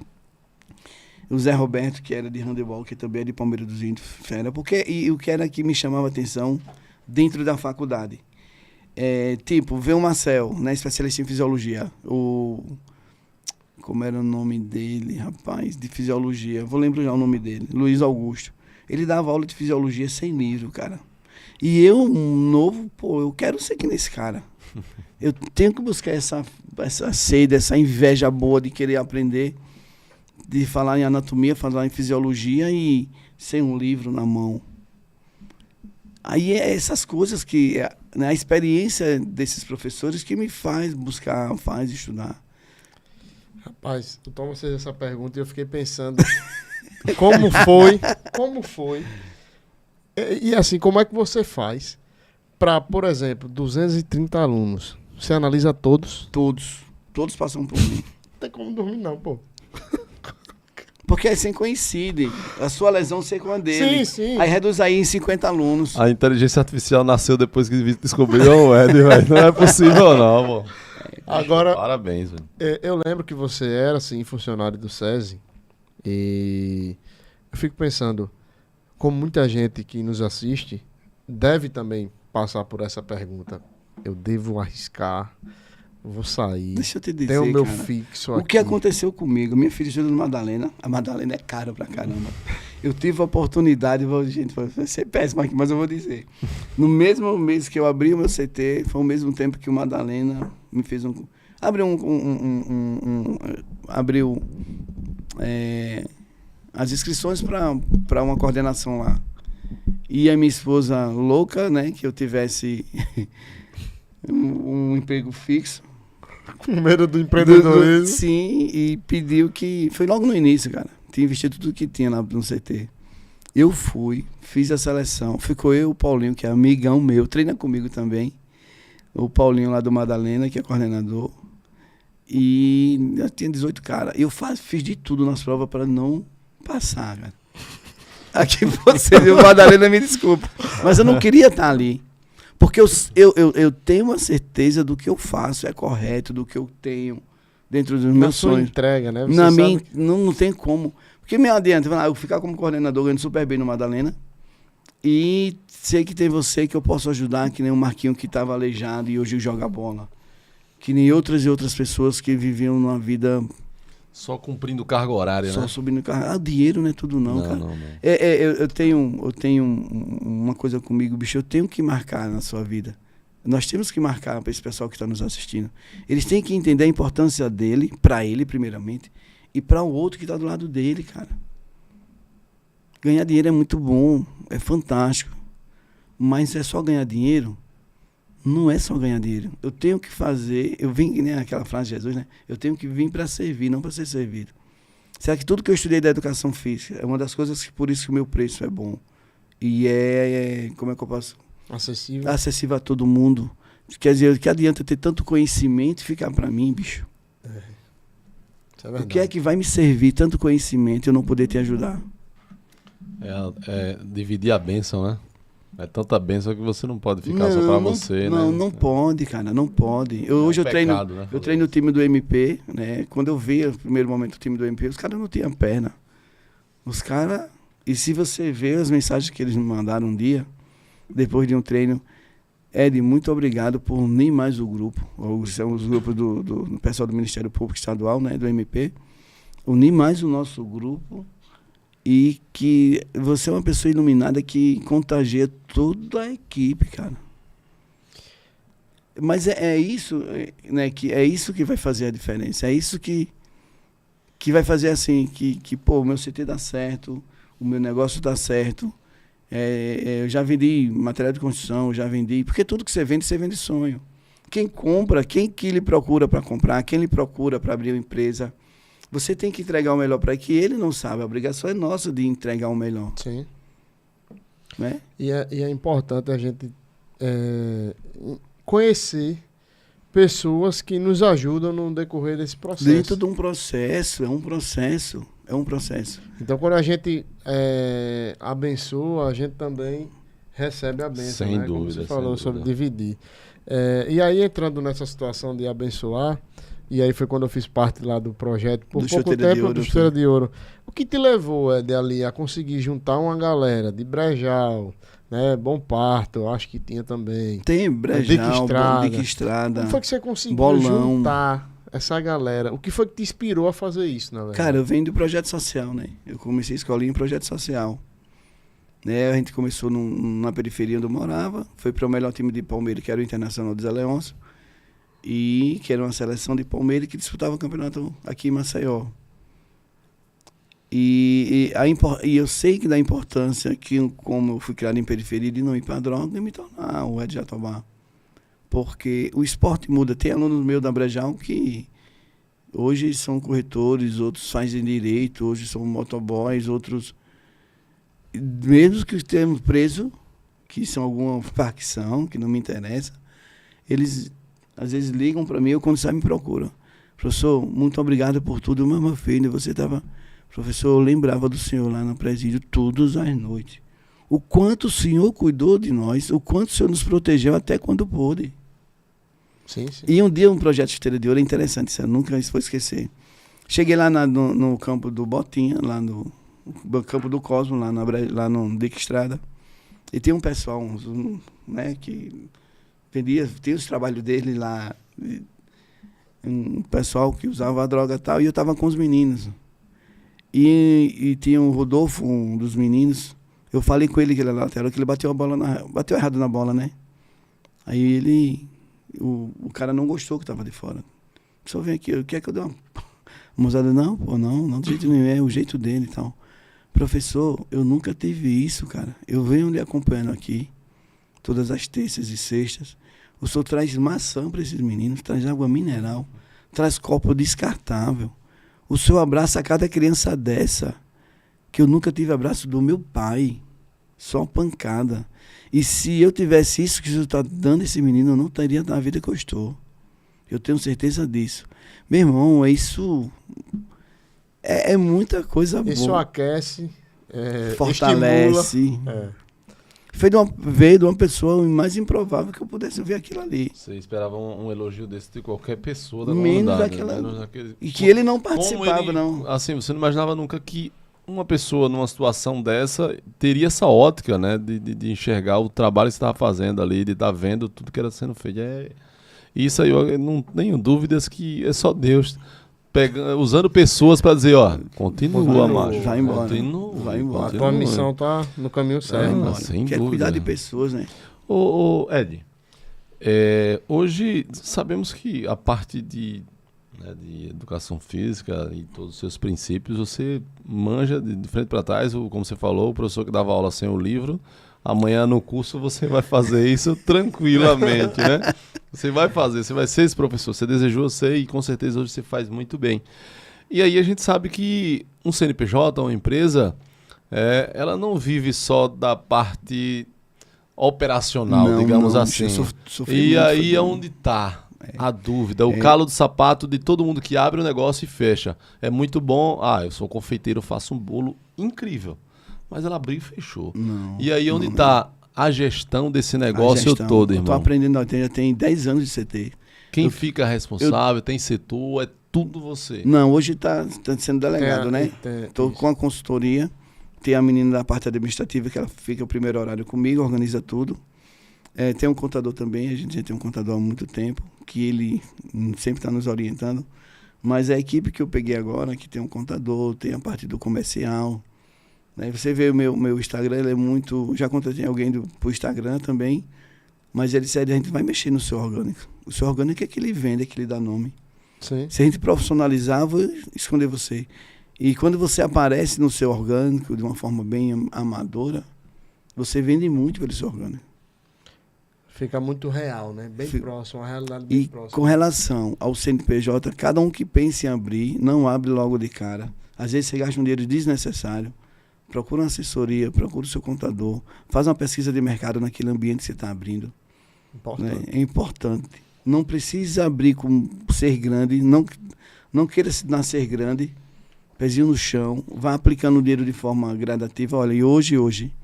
O Zé Roberto, que era de handebol, que também é de Palmeiras dos Índios, fera. E o que era que me chamava a atenção dentro da faculdade. Ver o Marcel, né, especialista em fisiologia. Como era o nome dele, rapaz, de fisiologia? Vou lembrar já o nome dele. Luiz Augusto. Ele dava aula de fisiologia sem livro, cara. E eu, um novo, eu quero ser que nesse cara. Eu tenho que buscar essa sede, essa inveja boa de querer aprender, de falar em anatomia, falar em fisiologia e sem um livro na mão. Aí é essas coisas que... a experiência desses professores que me faz buscar, faz estudar. Rapaz, o Thomas fez essa pergunta e eu fiquei pensando como foi e assim, como é que você faz para, por exemplo, 230 alunos, você analisa todos? Todos passam por mim. Não tem como dormir não, pô. Porque aí sem coincide. A sua lesão ser com a dele. Sim. Aí reduz aí em 50 alunos. A inteligência artificial nasceu depois que descobriu o Ed, velho. Não é possível não, pô. Agora, parabéns, velho. Eu lembro que você era, assim, funcionário do SESI. E eu fico pensando, como muita gente que nos assiste deve também passar por essa pergunta. Eu devo arriscar? Vou sair. Deixa eu te dizer, tem o meu cara, fixo o aqui. que aconteceu comigo? Minha filha estuda no Madalena. A Madalena é cara pra caramba. Eu tive a oportunidade, gente, vai ser péssimo aqui, mas eu vou dizer. No mesmo mês que eu abri o meu CT, foi ao mesmo tempo que o Madalena me fez abriu as inscrições para uma coordenação lá. E a minha esposa louca, né, que eu tivesse um emprego fixo. Com medo do empreendedorismo. Sim, e pediu que... Foi logo no início, cara. Tinha investido tudo que tinha lá no CT. Eu fui, fiz a seleção. Ficou eu e o Paulinho, que é amigão meu, treina comigo também. O Paulinho lá do Madalena, que é coordenador. E eu tinha 18 caras. Eu fiz de tudo nas provas para não passar, cara. Aqui você, o Madalena, me desculpa. Mas eu não queria estar ali. Porque eu tenho uma certeza do que eu faço é correto, do que eu tenho dentro dos meus sonhos. Entrega, né? Na minha, não tem como. Porque me adianta, eu ficar como coordenador ganhando super bem no Madalena e sei que tem você que eu posso ajudar, que nem o Marquinho que estava aleijado e hoje joga bola. Que nem outras e outras pessoas que viviam numa vida... Só cumprindo carga horária, só né? Só subindo carga. O dinheiro não é tudo não, cara. Não. Eu tenho uma coisa comigo, bicho, eu tenho que marcar na sua vida. Nós temos que marcar para esse pessoal que está nos assistindo. Eles têm que entender a importância dele, para ele primeiramente, e para o outro que está do lado dele, cara. Ganhar dinheiro é muito bom, é fantástico. Mas é só ganhar dinheiro? Não é só ganhar dinheiro. Eu tenho que fazer... Eu vim, né, aquela frase de Jesus, né? Eu tenho que vir para servir, não para ser servido. Será que tudo que eu estudei da educação física é uma das coisas que por isso que o meu preço é bom? E como é que eu posso... Acessível. Acessível a todo mundo. Quer dizer, que adianta ter tanto conhecimento e ficar para mim, bicho? Isso é verdade. O que é que vai me servir tanto conhecimento e eu não poder te ajudar? É dividir a bênção, né? É tanta bênção que você não pode ficar só pra você, né? Não pode, cara, não pode. Hoje eu pecado, né? treino o time do MP, né? Quando eu vi no primeiro momento o time do MP, os caras não tinham perna. Os caras... E se você ver as mensagens que eles me mandaram um dia, depois de um treino, Ed, muito obrigado por unir mais o grupo. São os grupos do pessoal do Ministério Público Estadual, né? Do MP. Unir mais o nosso grupo. E que você é uma pessoa iluminada que contagia toda a equipe, cara. Mas é isso, né? Que é isso que vai fazer a diferença. É isso que vai fazer assim, pô, o meu CT dá certo, o meu negócio dá certo. Eu já vendi material de construção, já vendi... Porque tudo que você vende sonho. Quem compra, quem que lhe procura para comprar, quem lhe procura para abrir uma empresa... Você tem que entregar o melhor para ele, que ele não sabe. A obrigação é nossa de entregar o melhor. Sim. Né? E é importante a gente conhecer pessoas que nos ajudam no decorrer desse processo. Dentro de um processo, é um processo. Então, quando a gente abençoa, a gente também recebe a bênção. Sem né? dúvida. Como você falou dúvida. sobre dividir. E aí, entrando nessa situação de abençoar... E aí foi quando eu fiz parte lá do projeto, por pouco tempo, do Chuteira de Ouro. O que te levou, Ed, ali a conseguir juntar uma galera de Brejal, né, Bom Parto, eu acho que tinha também. Tem Brejal, Dique Estrada, Como foi que você conseguiu Bolão. juntar essa galera? O que foi que te inspirou a fazer isso, na verdade? Cara, eu venho do projeto social, né? Eu comecei a escolinha em projeto social. Né? A gente começou na periferia onde eu morava, foi para o melhor time de Palmeiras, que era o Internacional de Zé Leôncio. E que era uma seleção de Palmeiras que disputava o campeonato aqui em Maceió. E eu sei que da importância que, como eu fui criado em periferia, de não ir para a droga e me tornar o Ed Jatobá. Porque o esporte muda. Tem alunos meus da Brejal que hoje são corretores, outros fazem direito, hoje são motoboys, outros... Mesmo que estejamos presos, que são alguma facção, que não me interessa, eles... Às vezes ligam para mim ou quando saem me procuram. Professor, muito obrigado por tudo, mas meu filho, você estava... Professor, eu lembrava do senhor lá no presídio todas as noites. O quanto o senhor cuidou de nós, o quanto o senhor nos protegeu até quando pôde. Sim, sim. E um dia um projeto Chuteira de Ouro é interessante, isso eu nunca vou esquecer. Cheguei lá no campo do Botinha, lá no campo do Cosmo, lá no Dique Estrada. E tem um pessoal, né, que... Tem os trabalhos dele lá, um pessoal que usava a droga e tal, e eu estava com os meninos. E tinha o Rodolfo, um dos meninos. Eu falei com ele que ele era lateral, que ele bateu errado na bola, né? Aí o cara não gostou que estava de fora. Só vem aqui, quer que eu dê uma mozada? Não, pô, não, de jeito nenhum, é o jeito dele e tal. Professor, eu nunca tive isso, cara. Eu venho lhe acompanhando aqui, todas as terças e sextas. O senhor traz maçã para esses meninos, traz água mineral, traz copo descartável. O senhor abraça cada criança dessa, que eu nunca tive abraço do meu pai. Só pancada. E se eu tivesse isso que o senhor está dando a esse menino, eu não estaria na vida que eu estou. Eu tenho certeza disso. Meu irmão, isso é muita coisa boa. Isso aquece, fortalece. Estimula. Veio de uma pessoa mais improvável que eu pudesse ver aquilo ali. Você esperava um elogio desse de qualquer pessoa da menos comunidade. daquela. Menos daquele... E que ele não participava, não. Assim, você não imaginava nunca que uma pessoa numa situação dessa teria essa ótica, né? De enxergar o trabalho que você estava fazendo ali, de estar vendo tudo que era sendo feito. Isso aí, eu não tenho dúvidas que é só Deus usando pessoas para dizer, ó, continua, macho. Vai embora. Vai embora. A tua missão tá no caminho certo. Sem Quer dúvida. cuidar de pessoas, né? Ô Ed, hoje sabemos que a parte de educação física e todos os seus princípios, você manja de frente para trás, como você falou, o professor que dava aula sem o livro, amanhã no curso você vai fazer isso tranquilamente, né? Você vai ser esse professor, você desejou ser e com certeza hoje você faz muito bem. E aí a gente sabe que um CNPJ, uma empresa, ela não vive só da parte operacional, digamos assim. E aí é onde está a dúvida, o calo do sapato de todo mundo que abre o negócio e fecha. É muito bom, eu sou confeiteiro, eu faço um bolo incrível. Mas ela abriu e fechou. E aí onde está a gestão desse negócio todo, irmão? Eu tô aprendendo, já tem 10 anos de CT. Quem fica responsável, tem setor, é tudo você. Não, hoje está sendo delegado, né? Estou com a consultoria, tem a menina da parte administrativa que ela fica o primeiro horário comigo, organiza tudo. Tem um contador também, a gente já tem um contador há muito tempo, que ele sempre está nos orientando. Mas a equipe que eu peguei agora, que tem um contador, tem a parte do comercial. Você vê o meu Instagram, ele é muito... Já contratei alguém pro Instagram também, mas ele disse, a gente vai mexer no seu orgânico. O seu orgânico é que ele vende, é que ele dá nome. Sim. Se a gente profissionalizar, eu vou esconder você. E quando você aparece no seu orgânico de uma forma bem amadora, você vende muito pelo seu orgânico. Fica muito real, né? Bem próximo, a realidade bem próxima. Com relação ao CNPJ, cada um que pense em abrir, não abre logo de cara. Às vezes você gasta um dinheiro desnecessário. Procura uma assessoria, procura o seu contador, faz uma pesquisa de mercado naquele ambiente que você está abrindo. Importante. Né? É importante. Não precisa abrir com ser grande, não queira nascer grande, pezinho no chão, vá aplicando o dinheiro de forma gradativa. Olha, e hoje,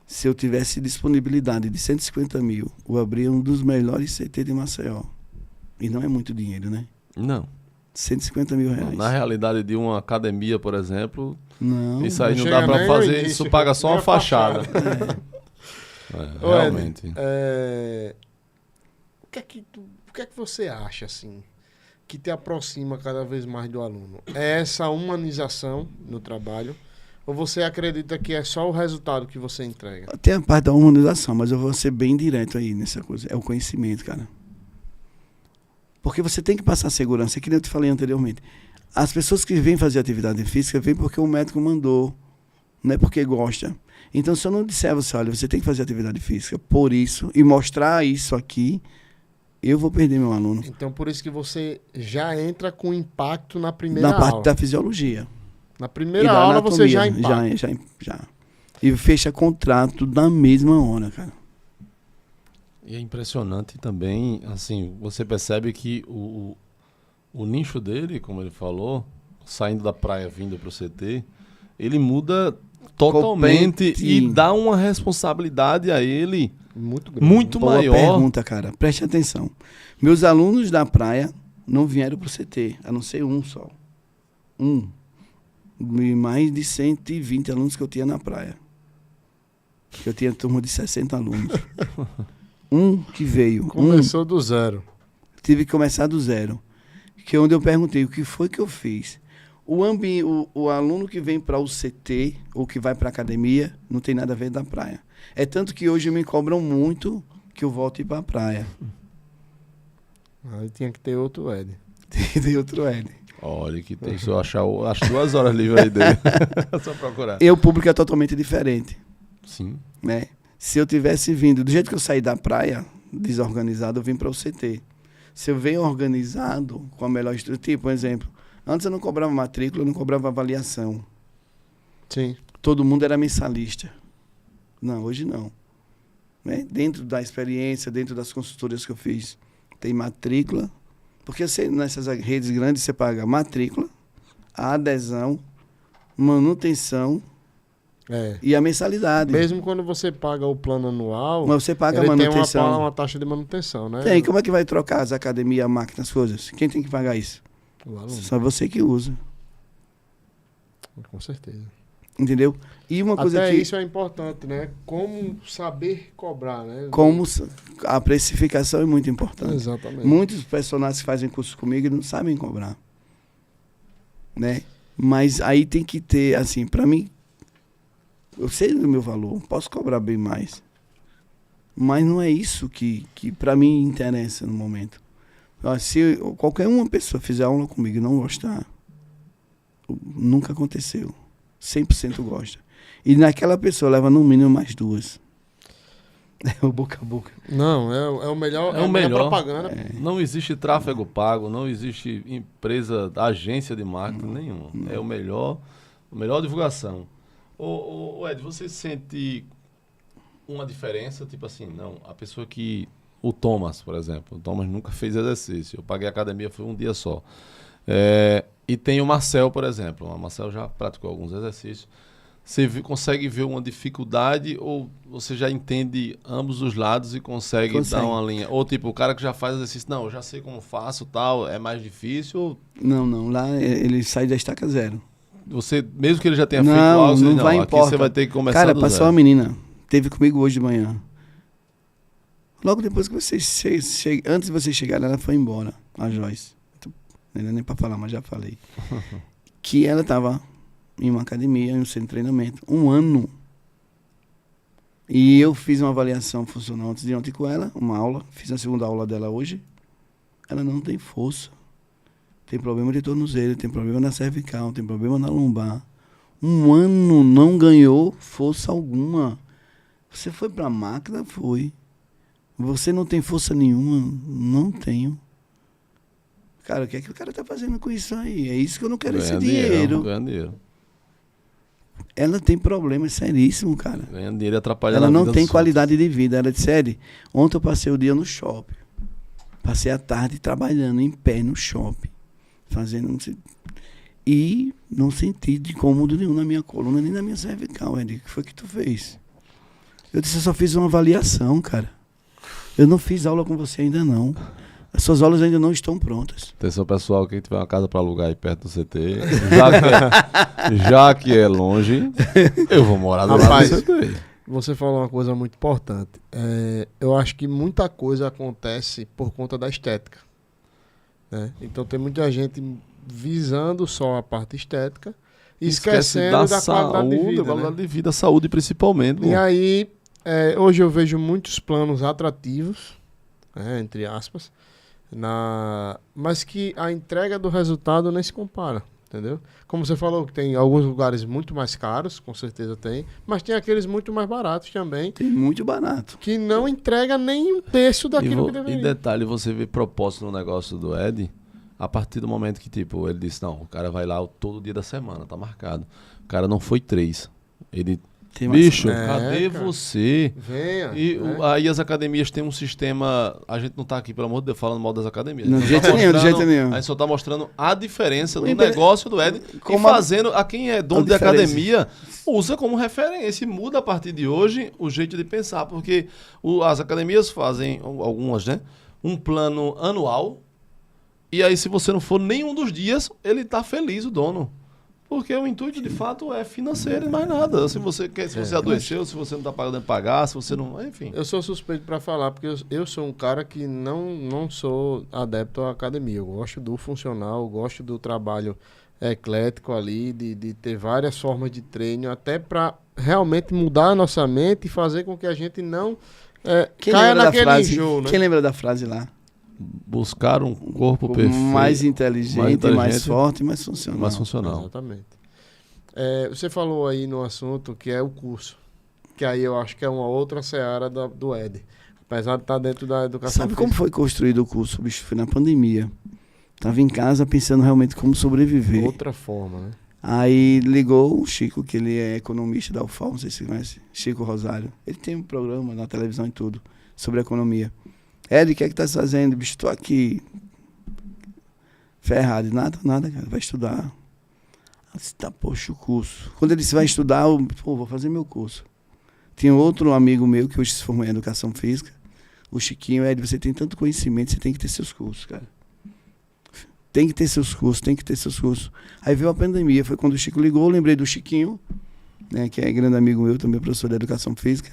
se eu tivesse disponibilidade de 150 mil, eu abria um dos melhores CT de Maceió. E não é muito dinheiro, né? Não. 150 mil reais. Na realidade de uma academia, por exemplo, não, isso aí não dá para fazer, isso paga só uma fachada. Realmente. O que é que você acha, assim, que te aproxima cada vez mais do aluno? É essa humanização no trabalho? Ou você acredita que é só o resultado que você entrega? Tem a parte da humanização, mas eu vou ser bem direto aí nessa coisa. É o conhecimento, cara. Porque você tem que passar segurança, que nem eu te falei anteriormente. As pessoas que vêm fazer atividade física vêm porque o médico mandou, não é porque gosta. Então, se eu não disser a você, olha, você tem que fazer atividade física por isso, e mostrar isso aqui, eu vou perder meu aluno. Então, por isso que você já entra com impacto na primeira aula. Na parte da fisiologia. Na primeira aula anatomia, você já impacta. Já. E fecha contrato na mesma hora, cara. E é impressionante também, assim, você percebe que o nicho dele, como ele falou, saindo da praia vindo para o CT, ele muda totalmente e dá uma responsabilidade a ele muito grande, muito maior. Boa pergunta, cara. Preste atenção. Meus alunos da praia não vieram para o CT, a não ser um só. E mais de 120 alunos que eu tinha na praia. Eu tinha turma de 60 alunos. Que veio. Começou do zero. Tive que começar do zero. Que é onde eu perguntei, o que foi que eu fiz? O aluno que vem para o CT ou que vai para a academia não tem nada a ver da praia. É tanto que hoje me cobram muito que eu volte para a praia. Aí tinha que ter outro Ed. Tem outro Ed. Olha que tem, se eu achar as 2 horas livres aí dele. É só procurar. E o público é totalmente diferente. Sim. Né? Se eu tivesse vindo, do jeito que eu saí da praia, desorganizado, eu vim para o CT. Se eu venho organizado, com a melhor estrutura, tipo, por exemplo, antes eu não cobrava matrícula, eu não cobrava avaliação. Sim. Todo mundo era mensalista. Não, hoje não. Né? Dentro da experiência, dentro das consultorias que eu fiz, tem matrícula. Porque nessas redes grandes você paga matrícula, a adesão, manutenção e a mensalidade. Mesmo quando você paga o plano anual, mas você paga a ele manutenção. tem uma taxa de manutenção, né? Tem. Como é que vai trocar as academias, a máquina, as coisas? Quem tem que pagar isso? O aluno. Só você que usa. Com certeza. Entendeu? E uma coisa Até que... isso é importante, né? Como saber cobrar, né? Como a precificação é muito importante. Exatamente. Muitos personagens que fazem curso comigo não sabem cobrar. Né? Mas aí tem que ter, assim, para mim, eu sei do meu valor, posso cobrar bem mais. Mas não é isso que para mim interessa no momento. Se qualquer uma pessoa fizer aula comigo e não gostar, nunca aconteceu. 100% gosta. E naquela pessoa leva no mínimo mais 2. É o boca a boca. Não, é o melhor. É o melhor. Propaganda. Não existe tráfego pago, não existe empresa, agência de marketing nenhuma. É a melhor divulgação. Ô Ed, você sente uma diferença, tipo assim, não, a pessoa que... O Thomas, por exemplo. O Thomas nunca fez exercício. Eu paguei a academia, foi um dia só. E tem o Marcel, por exemplo. O Marcel já praticou alguns exercícios. Você consegue ver uma dificuldade ou você já entende ambos os lados e consegue dar uma linha? Ou tipo, o cara que já faz exercício, não, eu já sei como faço, tal, é mais difícil? Ou... Não. Lá ele sai da estaca zero. Você, mesmo que ele já tenha feito algo, não vai aqui importa. você vai ter que começar Cara, do passou zero. uma menina, teve comigo hoje de manhã. Logo depois que você antes de você chegar, ela foi embora, a Joyce. Não é nem pra falar, mas já falei. Que ela tava em uma academia, em um centro de treinamento, 1 ano. E eu fiz uma avaliação funcional antes de ontem com ela, uma aula, fiz a segunda aula dela hoje. Ela não tem força. Tem problema de tornozelo, tem problema na cervical, tem problema na lombar. 1 ano não ganhou força alguma. Você foi pra máquina? Foi. Você não tem força nenhuma? Não tenho. Cara, o que é que o cara tá fazendo com isso aí? É isso que eu não quero, esse dinheiro. Ganha dinheiro. Ela tem problema seríssimo, cara. Ganha dinheiro e atrapalha Ela na não vida tem dos qualidade de vida. Ela disse, Ed, ontem eu passei o dia no shopping. Passei a tarde trabalhando em pé no shopping. Fazendo... E não senti de incômodo nenhum na minha coluna, nem na minha cervical, Ed. O que foi que tu fez? Eu disse, eu só fiz uma avaliação, cara. Eu não fiz aula com você ainda não. As suas aulas ainda não estão prontas. Atenção, pessoal, quem tiver uma casa para alugar aí perto do CT, já que é longe, eu vou morar do lado do CT. Você falou uma coisa muito importante. Eu acho que muita coisa acontece por conta da estética. Né? Então tem muita gente visando só a parte estética e esquecendo da qualidade de vida. Qualidade de vida, saúde principalmente. E aí, hoje eu vejo muitos planos atrativos, entre aspas, mas que a entrega do resultado nem se compara, entendeu? Como você falou, que tem alguns lugares muito mais caros, com certeza tem, mas tem aqueles muito mais baratos também. Tem muito barato. Que não entrega nem um terço daquilo que deveria. E detalhe, você vê propósito no negócio do Ed, a partir do momento que, tipo, ele disse, não, o cara vai lá todo dia da semana, tá marcado. O cara não foi 3. Ele... Bicho, cadê você? Venha. E aí as academias têm um sistema... A gente não tá aqui, pelo amor de Deus, falando mal das academias. Não, de jeito nenhum. A gente só tá mostrando a diferença do negócio do Ed e fazendo... A quem é dono de academia usa como referência e muda a partir de hoje o jeito de pensar. Porque as academias fazem, algumas, né? Um plano anual e aí se você não for nenhum dos dias, ele tá feliz, o dono. Porque o intuito, de fato, é financeiro e mais nada. Se você adoeceu, se você não está pagando pagar, se você não... Enfim. Eu sou suspeito para falar, porque eu sou um cara que não sou adepto à academia. Eu gosto do funcional, eu gosto do trabalho eclético ali, de ter várias formas de treino, até para realmente mudar a nossa mente e fazer com que a gente não caia naquele enjoo, né? Quem lembra da frase lá? Buscar um corpo perfeito. Mais inteligente, mais forte e mais funcional. Mais funcional. Exatamente. Você falou aí no assunto que é o curso, que aí eu acho que é uma outra seara do Ed. Apesar de estar dentro da educação Sabe como foi construído o curso, bicho? Foi na pandemia. Tava em casa pensando realmente como sobreviver. Outra forma, né? Aí ligou o Chico, que ele é economista da UFAL, não sei se você conhece, Chico Rosário. Ele tem um programa na televisão e tudo, sobre economia. Ed, o que é que tá fazendo? Bicho, tô aqui ferrado. Nada, cara, vai estudar. Eu disse, tá, poxa, o curso. Quando ele disse, vai estudar, eu, vou fazer meu curso. Tinha outro amigo meu que hoje se formou em educação física, o Chiquinho. Ed, você tem tanto conhecimento, você tem que ter seus cursos, cara. Tem que ter seus cursos. Aí veio a pandemia, foi quando o Chico ligou, eu lembrei do Chiquinho, né, que é grande amigo meu, também professor de educação física.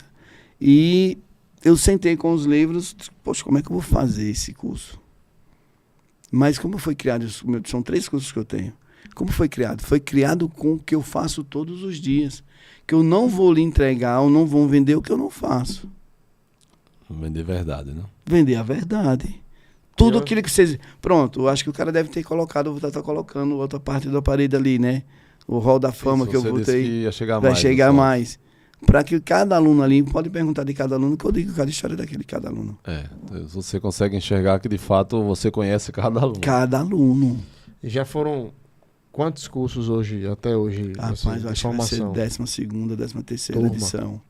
E eu sentei com os livros, poxa, como é que eu vou fazer esse curso? Mas como foi criado, são 3 cursos que eu tenho. Como foi criado? Foi criado com o que eu faço todos os dias. Que eu não vou lhe entregar, ou não vou vender o que eu não faço. Vender verdade, né? Vender a verdade. Tudo aquilo que vocês... Pronto, eu acho que o cara deve ter colocado, eu vou estar colocando outra parte da parede ali, né? O hall da fama que eu botei. Vai chegar mais. Para que cada aluno ali, pode perguntar de cada aluno, que eu digo cada história daquele cada aluno. Você consegue enxergar que de fato você conhece cada aluno. Cada aluno. E já foram quantos cursos hoje, até hoje? Rapaz, assim, eu acho que vai ser 12ª, 13ª edição.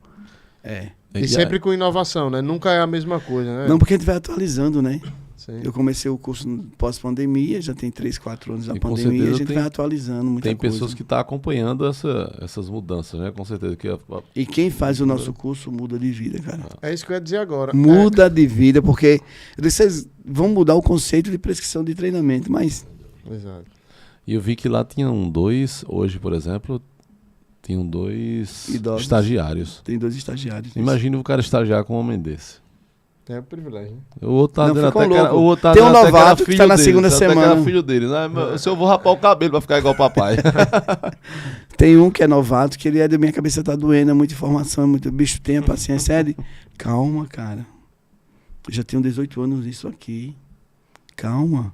E sempre com inovação, né? Nunca é a mesma coisa, né? Não, porque a gente vai atualizando, né? Sim. Eu comecei o curso pós-pandemia, já tem 3, 4 anos da pandemia, e a gente vai atualizando muita coisa. Tem pessoas que estão acompanhando essas mudanças, né? Com certeza. E quem faz o nosso curso muda de vida, cara. É isso que eu ia dizer agora. Muda de vida, porque vocês vão mudar o conceito de prescrição de treinamento, mas... Exato. E eu vi que lá tinham 2, hoje, por exemplo, tinham 2 idosos. Estagiários. Tem 2 estagiários. Imagina o cara estagiar com um homem desse. É um privilégio, né? O outro tá dizendo até louco. Que o outro tá tem um novato novato que tá na segunda semana. Era filho dele, né? Se eu vou rapar o cabelo pra ficar igual o papai. Tem um que é novato, que ele é da minha cabeça tá doendo, é muita informação, é muito bicho, tenha paciência. Calma, cara. Eu já tenho 18 anos nisso aqui. Calma.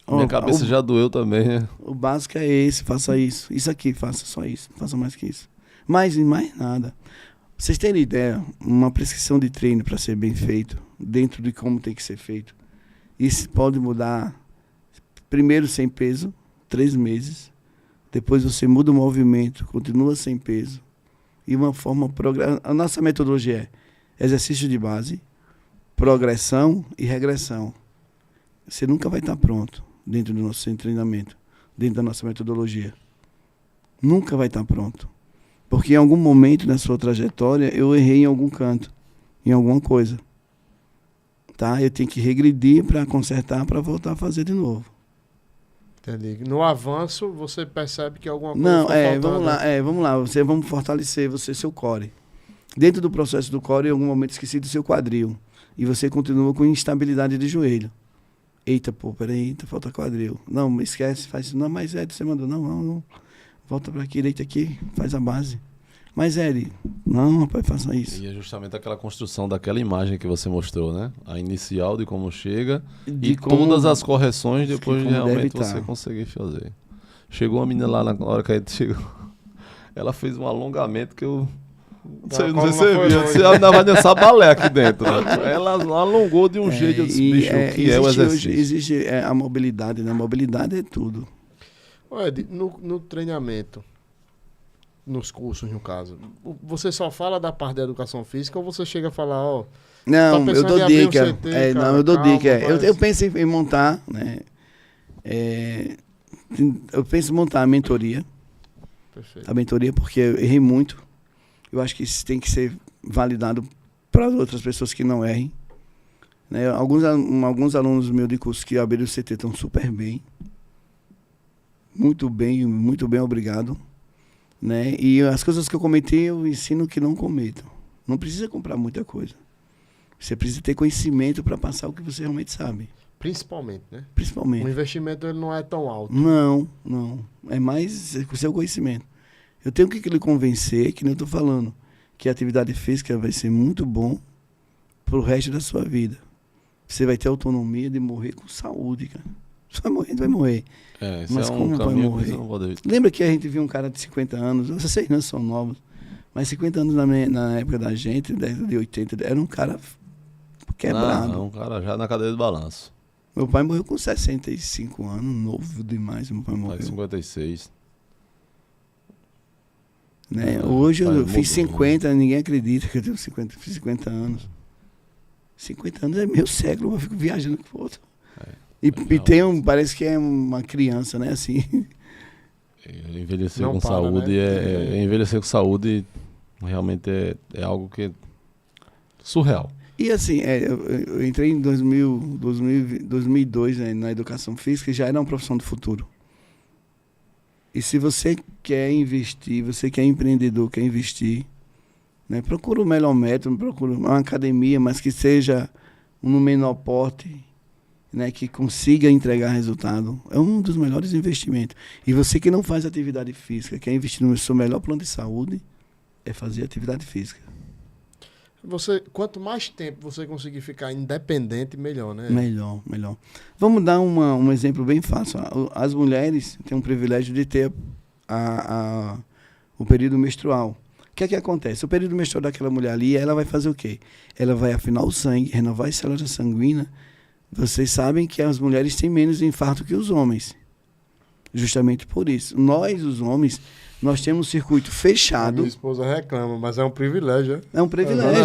Minha cabeça já doeu também, né? O básico é esse, faça isso. Isso aqui, faça só isso. Faça mais que isso. Mais nada. Vocês terem ideia, uma prescrição de treino para ser bem feito, dentro de como tem que ser feito, isso pode mudar, primeiro sem peso, 3 meses, depois você muda o movimento, continua sem peso, e uma forma... A nossa metodologia é exercício de base, progressão e regressão. Você nunca vai estar pronto dentro do nosso treinamento, dentro da nossa metodologia. Nunca vai estar pronto. Porque em algum momento da sua trajetória eu errei em algum canto, em alguma coisa. Tá? Eu tenho que regredir para consertar, para voltar a fazer de novo. Entendi. No avanço você percebe que alguma coisa não, faltando. vamos lá, vamos fortalecer seu core. Dentro do processo do core, em algum momento esqueci do seu quadril. E você continua com instabilidade de joelho. Eita, peraí, falta quadril. Não, esquece, faz isso. Não, mas você mandou, não. Volta para a direita aqui, faz a base. Mas, Eri, não, rapaz, faça isso. E é justamente aquela construção daquela imagem que você mostrou, né? A inicial de como chega e todas as correções depois de realmente você conseguir fazer. Chegou uma menina lá na hora que a gente chegou. Ela fez um alongamento que eu... Não sei se você viu. Você ainda vai dançar balé aqui dentro. Né? Ela alongou de um jeito, eu disse, bicho, o que é o exercício? Existe a mobilidade, né? A mobilidade é tudo. Ed, no treinamento, nos cursos, no caso, você só fala da parte da educação física ou você chega a falar, não, eu dou dica. Eu dou dica. Eu penso em montar, né? Eu penso em montar a mentoria. Perfeito. A mentoria, porque eu errei muito. Eu acho que isso tem que ser validado para outras pessoas que não errem. Né? Alguns alunos meus de curso que abriram o CT estão super bem. muito bem, obrigado. Né? E as coisas que eu comentei, eu ensino que não cometam. Não precisa comprar muita coisa. Você precisa ter conhecimento para passar o que você realmente sabe. Principalmente, né? Principalmente. O investimento ele não é tão alto. Não. É mais o seu conhecimento. Eu tenho que lhe convencer, que nem eu estou falando, que a atividade física vai ser muito bom para o resto da sua vida. Você vai ter autonomia de morrer com saúde, cara. Você vai morrer, vai morrer. Mas como vai morrer? Lembra que a gente viu um cara de 50 anos, vocês não são novos, mas 50 anos na época da gente, década de 80, era um cara quebrado. Não, um cara já na cadeira de balanço. Meu pai morreu com 65 anos, novo demais, meu pai morreu. 56. Né? Hoje eu fiz 50, ninguém acredita que eu tenho 50, fiz 50 anos. 50 anos é meio século, eu fico viajando com o outro. E parece que é uma criança, né? Assim. Envelhecer com saúde, né? Envelhecer com saúde realmente é algo que é surreal. E assim, eu entrei em 2002, né, na educação física, e já era uma profissão do futuro. E se você quer investir, você que é empreendedor, quer investir, né, procura o melhor método, procura uma academia, mas que seja no menor porte, né, que consiga entregar resultado. É um dos melhores investimentos. E você que não faz atividade física, quer investir no seu melhor plano de saúde, é fazer atividade física. Quanto mais tempo você conseguir ficar independente, melhor, né? Melhor. Vamos dar um exemplo bem fácil. As mulheres têm um privilégio de ter o período menstrual. O que é que acontece? O período menstrual daquela mulher ali, ela vai fazer o quê? Ela vai afinar o sangue, renovar as células sanguíneas. Vocês sabem que as mulheres têm menos infarto que os homens. Justamente por isso. Nós, os homens, nós temos um circuito fechado. Minha esposa reclama, mas é um privilégio. É um privilégio.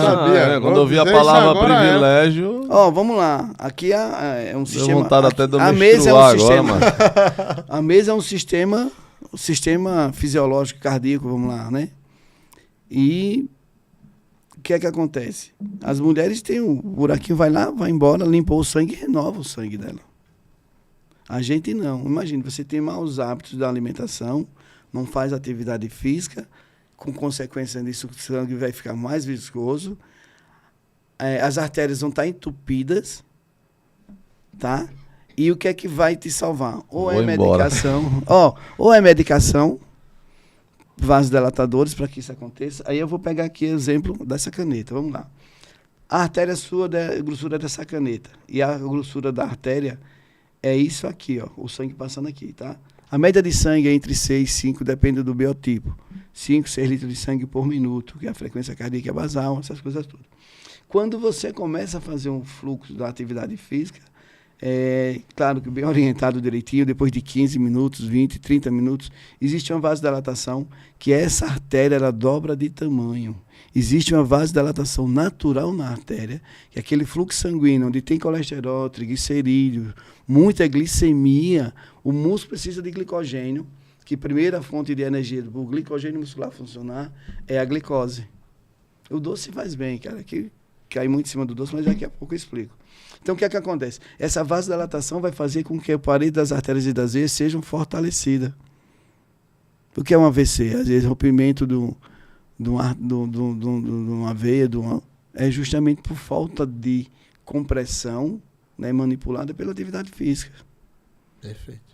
Quando eu vi a palavra privilégio... Vamos lá. Aqui é um sistema... Deu vontade até de eu a mesa é um agora, sistema. mano. A mesa é um sistema fisiológico, cardíaco, vamos lá, né? E o que é que acontece? As mulheres têm um buraquinho, vai lá, vai embora, limpou o sangue e renova o sangue dela. A gente não. Imagina, você tem maus hábitos da alimentação, não faz atividade física, com consequência disso o sangue vai ficar mais viscoso, as artérias vão estar entupidas, tá? E o que é que vai te salvar? Ou é medicação, ou é medicação, vasodilatadores para que isso aconteça. Aí eu vou pegar aqui o exemplo dessa caneta, vamos lá. A artéria sua é a grossura dessa caneta, e a grossura da artéria é isso aqui, ó, o sangue passando aqui, tá? A média de sangue é entre 6 e 5, depende do biotipo. 5, 6 litros de sangue por minuto, que é a frequência cardíaca basal, essas coisas todas. Quando você começa a fazer um fluxo da atividade física, claro que bem orientado direitinho, depois de 15 minutos, 20, 30 minutos, existe uma vasodilatação, que essa artéria ela dobra de tamanho. Existe uma vasodilatação natural na artéria, que é aquele fluxo sanguíneo onde tem colesterol, triglicerídeos, muita glicemia, o músculo precisa de glicogênio, que a primeira fonte de energia do glicogênio muscular funcionar é a glicose. O doce faz bem, cara, que cai muito em cima do doce, mas daqui a pouco eu explico. Então, o que é que acontece? Essa vasodilatação vai fazer com que a parede das artérias e das veias sejam fortalecidas. O que é um AVC? Às vezes, rompimento de uma veia, é justamente por falta de compressão, né, manipulada pela atividade física. Perfeito.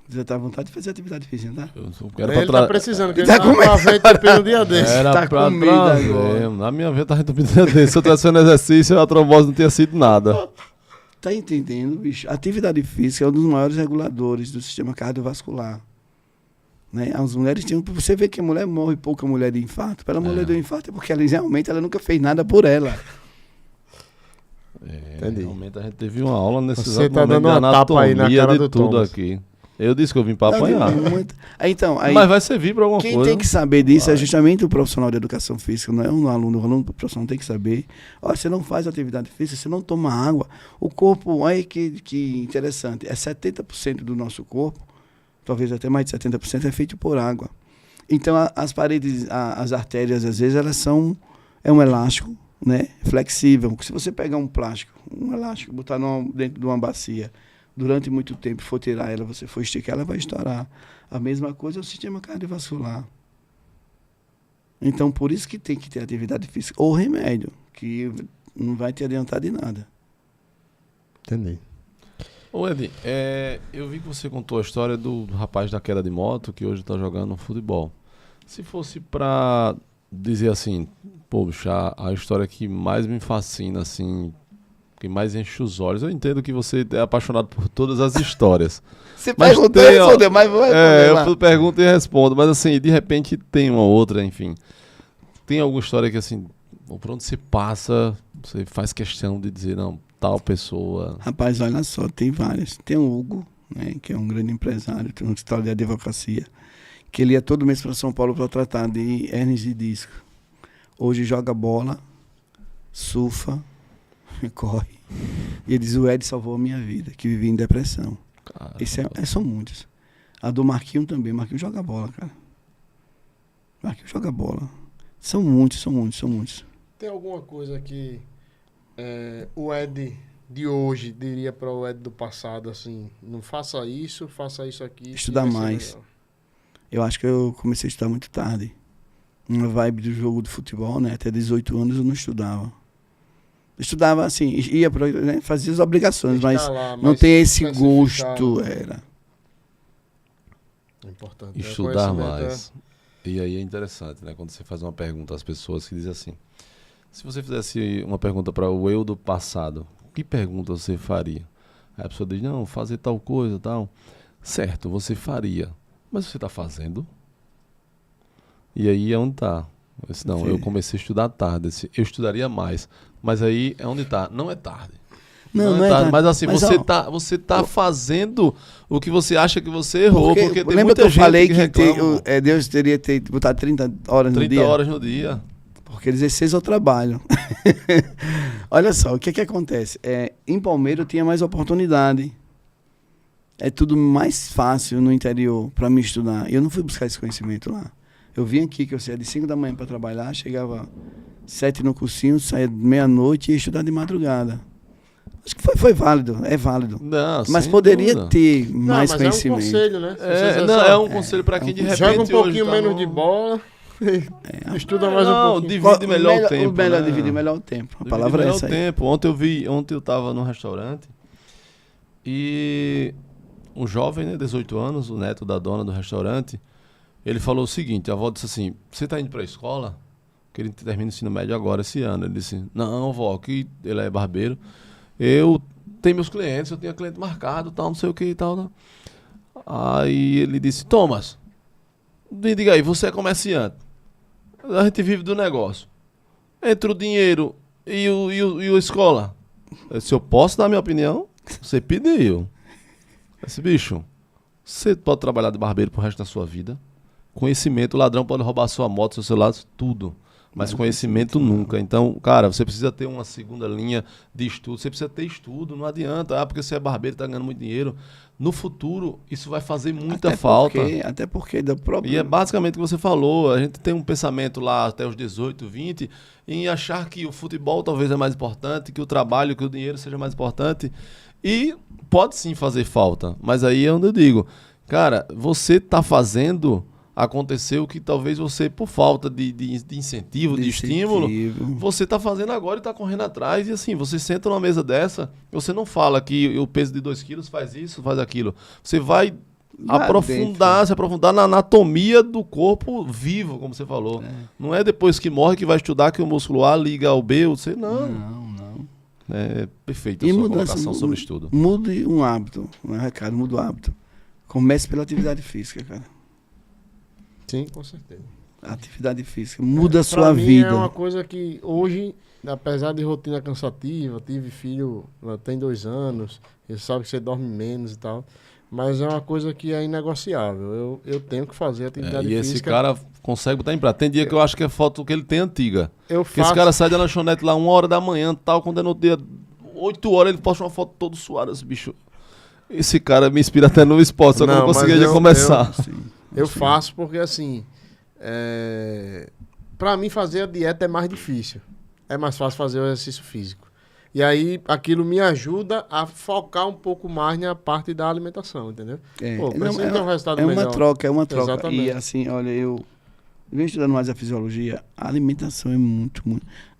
Você está à vontade de fazer atividade física, tá? Ele está precisando, que ele está com a veia entupida um dia desse. Era tá pra trazer. Na minha veia estava entupida um dia desse. Se eu estivesse fazendo exercício, a trombose não tinha sido nada. Tá entendendo, bicho? A atividade física é um dos maiores reguladores do sistema cardiovascular. Né? As mulheres tinham... Você vê que a mulher morre, pouca mulher de infarto. Para a mulher do infarto é porque ela realmente nunca fez nada por ela. Realmente a gente teve uma aula nesse exato momento dando uma anatomia tapa aí na cara de tudo Thomas. Aqui. Eu disse que eu vim para apanhar. Mas vai servir para alguma coisa. Quem tem que saber disso é justamente o profissional de educação física, não é um aluno. O aluno profissional tem que saber. Olha, você não faz atividade física, você não toma água. O corpo, olha que interessante, 70% do nosso corpo, talvez até mais de 70%, é feito por água. Então, as paredes, as artérias, às vezes, elas são... É um elástico, né, flexível. Se você pegar um elástico, botar dentro de uma bacia, durante muito tempo, for tirar ela, você for esticar, ela vai estourar. A mesma coisa é o sistema cardiovascular. Então, por isso que tem que ter atividade física ou remédio, que não vai te adiantar de nada. Entendi. Ô Ed, eu vi que você contou a história do rapaz da queda de moto, que hoje está jogando futebol. Se fosse para dizer assim, poxa, a história que mais me fascina, assim, que mais enche os olhos. Eu entendo que você é apaixonado por todas as histórias. Você perguntou e respondeu, mas vou responder lá. Eu pergunto e respondo, mas assim, de repente tem uma outra, enfim. Tem alguma história que assim, por onde você passa, você faz questão de dizer, não, tal pessoa... Rapaz, olha só, tem várias. Tem o Hugo, né, que é um grande empresário, tem uma história de advocacia, que ele ia todo mês para São Paulo para tratar de hérnias de disco. Hoje joga bola, surfa, corre. E ele diz, o Ed salvou a minha vida, que vivia em depressão. São muitos. A do Marquinhos também. Marquinhos joga bola, cara. Marquinhos joga bola. São muitos. Tem alguma coisa que o Ed de hoje diria para o Ed do passado, assim, não faça isso aqui. Estudar mais. Eu acho que eu comecei a estudar muito tarde. Uma vibe do jogo de futebol, né? Até 18 anos eu não estudava. Estudava assim, ia pra, né? Fazia as obrigações, mas não tem esse gosto. Era. É importante. Estudar mais. E aí é interessante, né? Quando você faz uma pergunta às pessoas que dizem assim, se você fizesse uma pergunta para o eu do passado, que pergunta você faria? Aí a pessoa diz, não, fazer tal coisa, tal. Certo, você faria. Mas você está fazendo? E aí é onde está. Não, eu comecei a estudar tarde. Eu estudaria mais. Mas aí é onde está. Não é tarde. Não é tarde. Mas assim, você tá fazendo o que você acha que você errou. Porque tem lembra muita que eu gente falei que Deus teria botado 30 horas no dia? 30 horas no dia. Porque 16 eu trabalho. Olha só, o que acontece? Em Palmeiras eu tinha mais oportunidade. É tudo mais fácil no interior para me estudar. Eu não fui buscar esse conhecimento lá. Eu vim aqui, que eu saía de 5 da manhã para trabalhar, chegava 7 no cursinho, saía meia-noite e ia estudar de madrugada. Acho que foi válido, é válido. Não, mas poderia ter mais conhecimento. É um conselho, né? É um conselho para quem de repente joga um pouquinho menos de bola, estuda mais um pouquinho. Divide melhor o tempo. Dividir melhor o tempo. A palavra é essa aí. Tempo. Ontem eu estava num restaurante e um jovem, né, 18 anos, o neto da dona do restaurante, ele falou o seguinte, a avó disse assim, você está indo para a escola? Que ele termina o ensino médio agora, esse ano. Ele disse, não, vó, que ele é barbeiro. Eu tenho meus clientes, eu tenho cliente marcado, tal, não sei o que e tal, tal. Aí ele disse, Thomas, me diga aí, você é comerciante. A gente vive do negócio. Entre o dinheiro e a escola. Se eu posso dar a minha opinião, você pediu. Esse bicho, você pode trabalhar de barbeiro pro resto da sua vida. Conhecimento, o ladrão pode roubar sua moto, seu celular, tudo. Mas conhecimento nunca. Então, cara, você precisa ter uma segunda linha de estudo. Você precisa ter estudo, não adianta. Porque você é barbeiro e tá ganhando muito dinheiro. No futuro, isso vai fazer muita falta. Até porque da própria... E é basicamente o que você falou. A gente tem um pensamento lá até os 18, 20, em achar que o futebol talvez é mais importante, que o trabalho, que o dinheiro seja mais importante. E pode sim fazer falta. Mas aí é onde eu digo, cara, você tá fazendo... aconteceu que talvez você, por falta de incentivo, de estímulo, você está fazendo agora e está correndo atrás. E assim, você senta numa mesa dessa, você não fala que o peso de 2 quilos faz isso, faz aquilo. Você vai se aprofundar na anatomia do corpo vivo, como você falou. Não é depois que morre que vai estudar que o músculo A liga ao B, você não. É perfeito a sua colocação sobre estudo. Mude um hábito, Ricardo, muda o hábito. Comece pela atividade física, cara. Sim, com certeza. A atividade física muda a sua vida. É uma coisa que hoje, apesar de rotina cansativa, tive filho, tem 2 anos, ele sabe que você dorme menos e tal, mas é uma coisa que é inegociável. Eu tenho que fazer atividade física. E esse cara consegue botar em prática. Tem dia que eu acho que é foto que ele tem antiga. Esse cara sai da lanchonete lá 1h da manhã, tal, quando é no dia 8 horas, ele posta uma foto todo suado, esse bicho. Esse cara me inspira até no esporte, só que eu não conseguia já começar. Eu faço porque, assim, pra mim fazer a dieta é mais difícil. É mais fácil fazer o exercício físico. E aí, aquilo me ajuda a focar um pouco mais na parte da alimentação, entendeu? Pô, precisa ter um resultado melhor. É uma troca. Exatamente. E assim, olha, eu venho estudando mais a fisiologia, a alimentação é muito.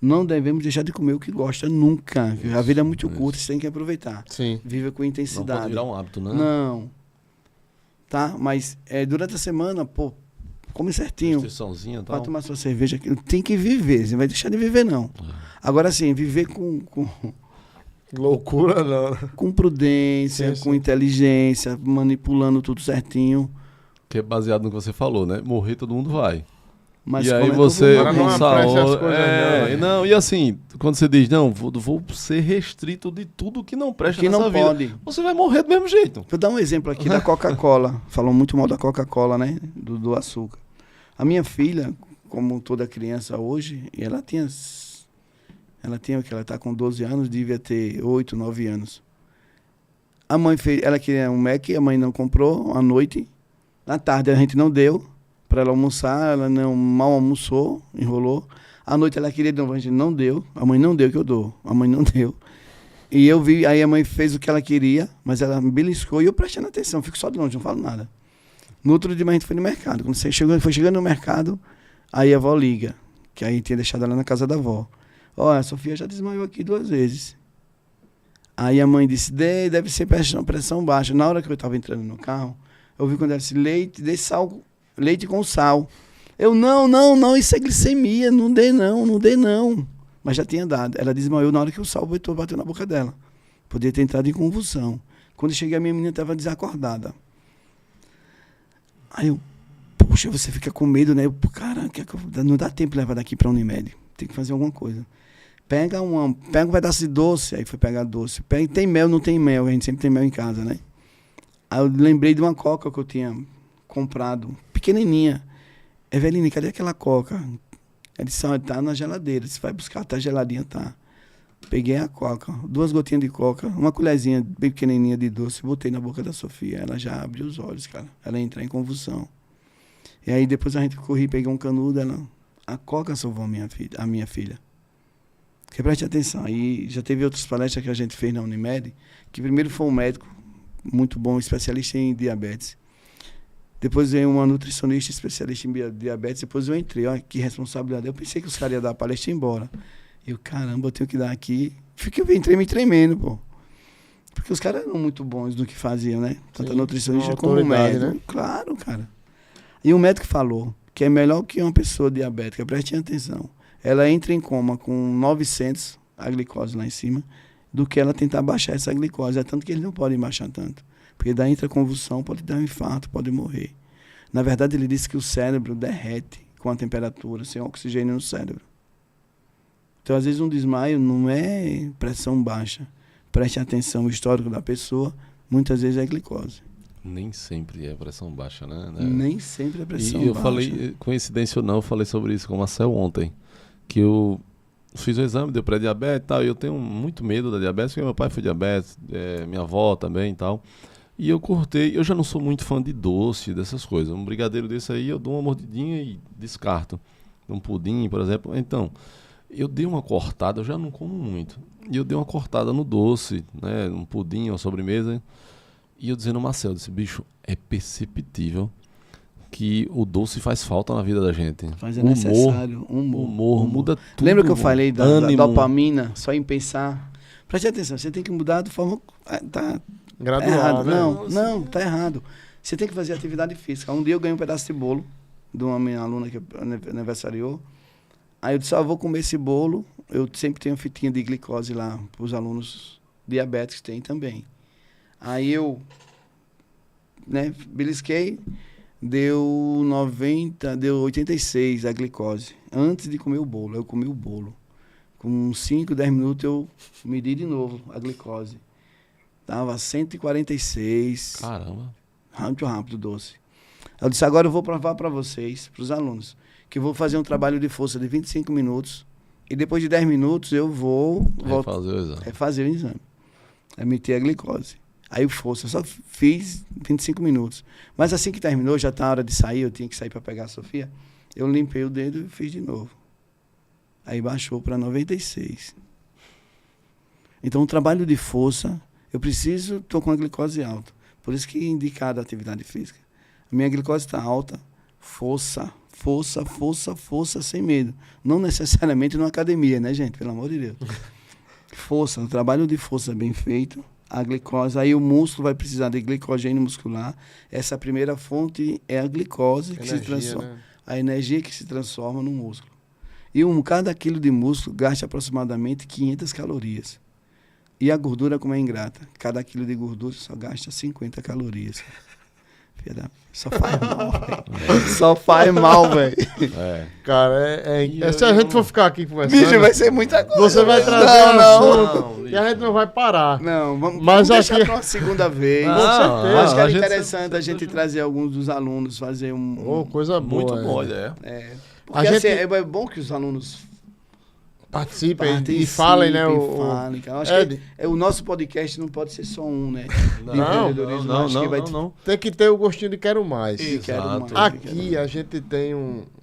Não devemos deixar de comer o que gosta nunca. Isso, a vida é muito curta, você tem que aproveitar. Sim. Viva com intensidade. Não pode virar um hábito, né? Não. Tá? Mas durante a semana, pô, come certinho. Restriçãozinha e tal. Vai tomar sua cerveja. Tem que viver, você não vai deixar de viver, não. Agora, assim, viver com loucura, não. Com prudência, sim. Com inteligência, manipulando tudo certinho. Que é baseado no que você falou, né? Morrer todo mundo vai. Mas e aí você com saúde, não, e assim, quando você diz, não, vou ser restrito de tudo que não presta que nessa não vida, pode. Você vai morrer do mesmo jeito. Vou dar um exemplo aqui da Coca-Cola. Falam muito mal da Coca-Cola, né? Do açúcar. A minha filha, como toda criança hoje, ela tá com 12 anos, devia ter 8, 9 anos. A mãe fez, ela queria um Mac, a mãe não comprou à noite. À tarde a gente não deu para ela almoçar, ela não mal almoçou, enrolou. À noite ela queria de novo, a gente não deu. A mãe não deu que eu dou. A mãe não deu. E eu vi, aí a mãe fez o que ela queria, mas ela me beliscou e eu prestando atenção, fico só de longe, não falo nada. No outro dia a gente foi no mercado. Quando você foi chegando no mercado, aí a avó liga, que aí tinha deixado ela na casa da avó. Ó, a Sofia já desmaiou aqui 2 vezes. Aí a mãe disse, deve ser pressão baixa. Na hora que eu estava entrando no carro, eu vi quando ela disse, leite com sal. Eu, não, isso é glicemia, não dê não. Mas já tinha dado. Ela desmaiou na hora que o sal bateu na boca dela. Podia ter entrado em convulsão. Quando eu cheguei, a minha menina estava desacordada. Aí eu, poxa, você fica com medo, né? Cara, não dá tempo de levar daqui para a Unimed. Tem que fazer alguma coisa. Pega um pedaço de doce. Aí foi pegar doce. Tem mel, não tem mel. A gente sempre tem mel em casa, né? Aí eu lembrei de uma coca que eu tinha comprado, pequenininha. Eveline, cadê aquela coca? Ela disse, tá na geladeira. Você vai buscar, tá geladinha, tá. Peguei a coca, 2 gotinhas de coca, uma colherzinha bem pequenininha de doce, botei na boca da Sofia. Ela já abriu os olhos, cara. Ela entra em convulsão. E aí depois a gente corri, peguei um canudo, a coca salvou a minha filha. Porque preste atenção, aí já teve outras palestras que a gente fez na Unimed, que primeiro foi um médico muito bom, especialista em diabetes. Depois veio uma nutricionista especialista em diabetes, depois eu entrei, olha que responsabilidade. Eu pensei que os caras iam dar a palestra e ir embora. Eu, caramba, eu tenho que dar aqui. Entrei me tremendo, pô. Porque os caras eram muito bons no que faziam, né? Tanto a nutricionista como o médico. Né? Claro, cara. E o médico falou que é melhor que uma pessoa diabética, prestem atenção, ela entra em coma com 900, a glicose lá em cima, do que ela tentar baixar essa glicose. É tanto que eles não podem baixar tanto. Porque daí entra convulsão, pode dar um infarto, pode morrer. Na verdade, ele disse que o cérebro derrete com a temperatura, sem oxigênio no cérebro. Então, às vezes, um desmaio não é pressão baixa. Preste atenção, o histórico da pessoa, muitas vezes é glicose. Nem sempre é pressão baixa, né? Nem sempre é pressão baixa. E eu falei, coincidência ou não, eu falei sobre isso com o Marcel ontem, que eu fiz o exame, deu pré-diabetes e tal, e eu tenho muito medo da diabetes, porque meu pai foi diabetes, minha avó também e tal. E eu cortei, eu já não sou muito fã de doce, dessas coisas. Um brigadeiro desse aí, eu dou uma mordidinha e descarto. Um pudim, por exemplo. Então, eu dei uma cortada, eu já não como muito. E eu dei uma cortada no doce, né? Um pudim, uma sobremesa. E eu dizendo ao Marcel, disse, bicho, é perceptível que o doce faz falta na vida da gente. Mas é necessário. Humor muda tudo. Lembra que eu falei da dopamina, só em pensar? Preste atenção, você tem que mudar de forma... Gradual, errado. Né? Não, tá errado. Você tem que fazer atividade física. Um dia eu ganhei um pedaço de bolo de uma minha aluna que aniversariou. Aí eu disse, vou comer esse bolo. Eu sempre tenho fitinha de glicose lá para os alunos diabéticos, tem também. Aí eu, belisquei, deu 86 a glicose. Antes de comer o bolo, eu comi o bolo. Com 5, 10 minutos eu medi de novo a glicose. Tava 146. Caramba. Muito rápido, doce. Eu disse, agora eu vou provar para vocês, para os alunos, que eu vou fazer um trabalho de força de 25 minutos e depois de 10 minutos eu vou refazer o exame. Meter a glicose. Aí força, eu só fiz 25 minutos. Mas assim que terminou, já tá a hora de sair, eu tinha que sair para pegar a Sofia, eu limpei o dedo e fiz de novo. Aí baixou para 96. Então, o trabalho de força, estou com a glicose alta. Por isso que é indicada a atividade física. A minha glicose está alta, força, sem medo. Não necessariamente numa academia, né, gente? Pelo amor de Deus. Força, o trabalho de força bem feito, a glicose, aí o músculo vai precisar de glicogênio muscular. Essa primeira fonte é a glicose, que se transforma, né? A energia que se transforma no músculo. E cada quilo de músculo gasta aproximadamente 500 calorias. E a gordura, como é ingrata, cada quilo de gordura só gasta 50 calorias. Só faz mal, velho. Só faz mal, velho. Cara, se a gente for ficar aqui conversando... Bicho, vai ser muita coisa. Você vai trazer não, e a gente não vai parar. Não, vamos deixar para uma segunda vez. Com certeza. Acho que era interessante a gente trazer alguns dos alunos, fazer coisa boa. Muito boa, Porque assim, é bom que os alunos participem e falem, né? Falem, cara. Acho que o nosso podcast não pode ser só né? Não. Tem que ter o gostinho de quero mais. Exato. Aqui a gente tem